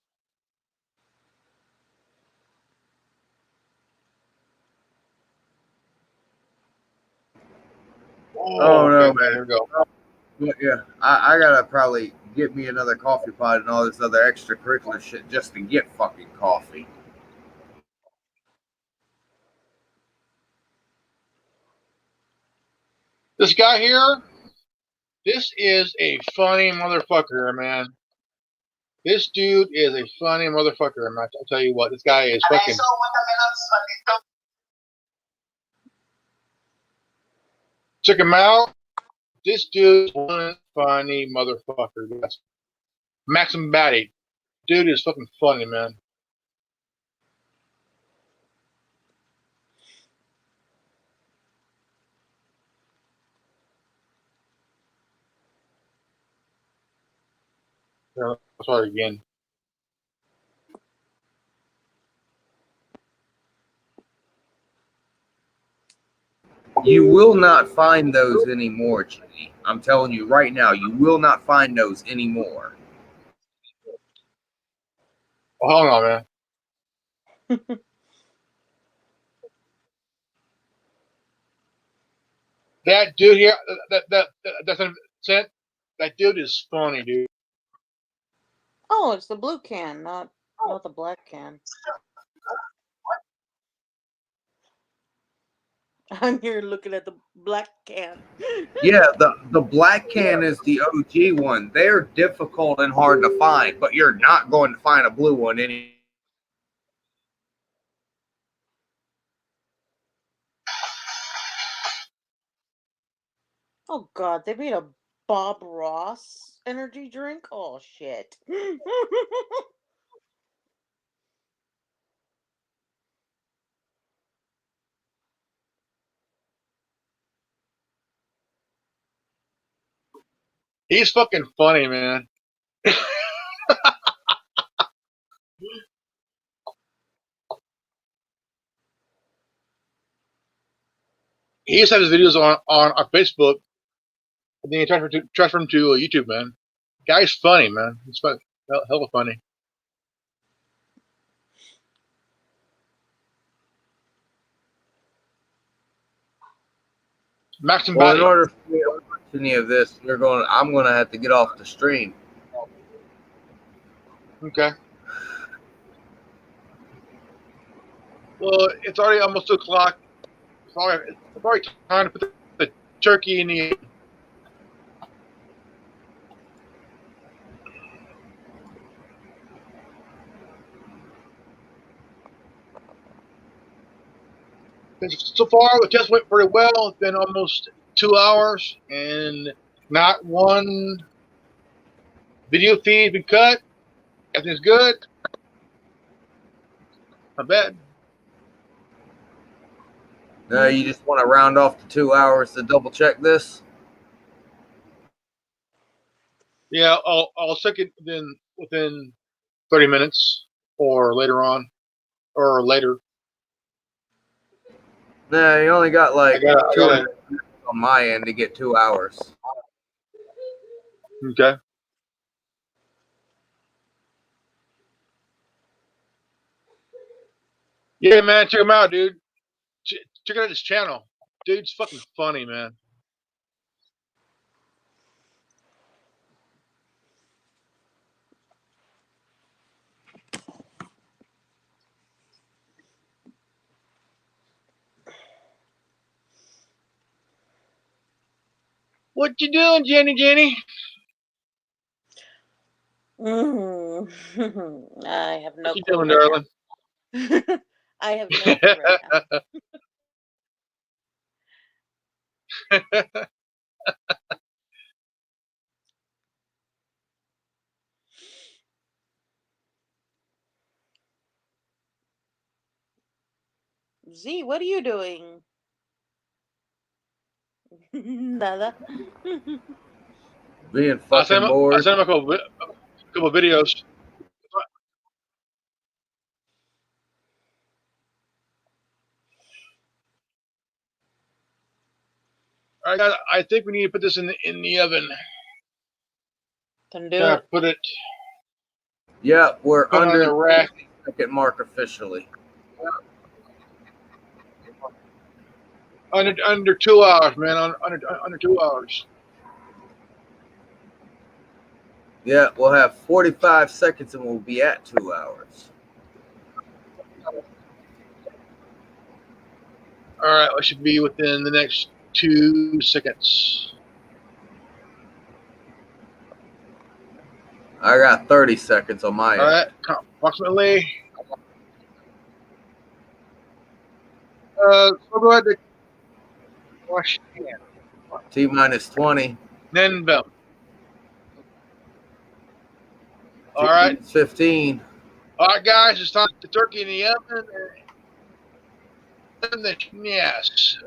Oh no, okay, man. Here we go. Yeah, I gotta probably get me another coffee pot and all this other extracurricular shit just to get fucking coffee. This guy here, this is a funny motherfucker, man. This dude is a funny motherfucker, man. I'll tell you what, this guy is fucking. Check him out. This dude's one funny motherfucker. Yes. Maxim Batty. Dude is fucking funny, man. Sorry again. You will not find those anymore, Jimmy. I'm telling you right now, you will not find those anymore. Oh, hold on, man. That dude here, that's an cent. That dude is funny, dude. Oh, it's the blue can, not the black can. I'm here looking at the black can. Yeah, the black can is the OG one. They're difficult and hard to find, but you're not going to find a blue one any. Oh God, they made a Bob Ross energy drink. Oh shit. He's fucking funny, man. He used to have his videos on Facebook, and then he transferred him to YouTube, man. Guy's funny, man. He's fun, hella funny. Max and Well, in Body. order for me to watch any of this, I'm going to have to get off the stream. Okay. Well, it's already almost 2 o'clock. It's already time to put the turkey in the. So far, the test went pretty well. It's been almost 2 hours, and not one video feed been cut. Everything's good. Not bad. No, you just want to round off the 2 hours to double check this? Yeah, I'll check it within 30 minutes or later on or later. No, you only got like I got 2 minutes on my end to get 2 hours. Okay. Yeah, man, check him out, dude. Check out his channel. Dude's fucking funny, man. What you doing, Jenny? I have no What you clue doing, right darling? now. I have no clue right now. Z, what are you doing? Nada. Being I fucking sent bored. him a couple of videos. All right, I think we need to put this in the oven. Can do it. Put it Yeah, we're on under the rack. the second mark officially. Under 2 hours, man. Under 2 hours. Yeah, we'll have 45 seconds and we'll be at 2 hours. All right, I should be within the next 2 seconds. I got 30 seconds on my All end. right, approximately. So go ahead to wash your hand. T minus 20. Then boom. All right. 15. All right, guys, it's time to put the turkey in the oven. Yes.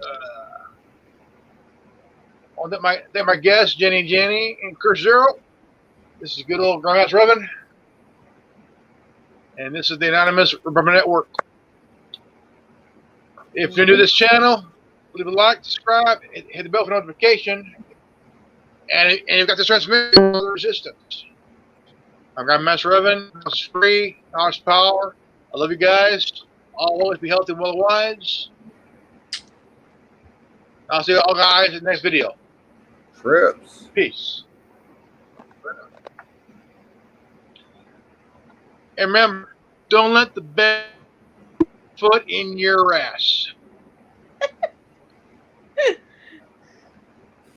They're my guests, Jenny, and Chris Zero. This is good old Grandma's Rubbin. And this is the Anonymous Rubber Network. If you're new to this channel, leave a like, subscribe, hit the bell for notification. And you've got this transmission of resistance. I'm Grandmaster Evan. This is free. House Power. I love you guys. Always be healthy and well wise. I'll see you all guys in the next video. Trips. Peace. And remember, don't let the bed foot in your ass.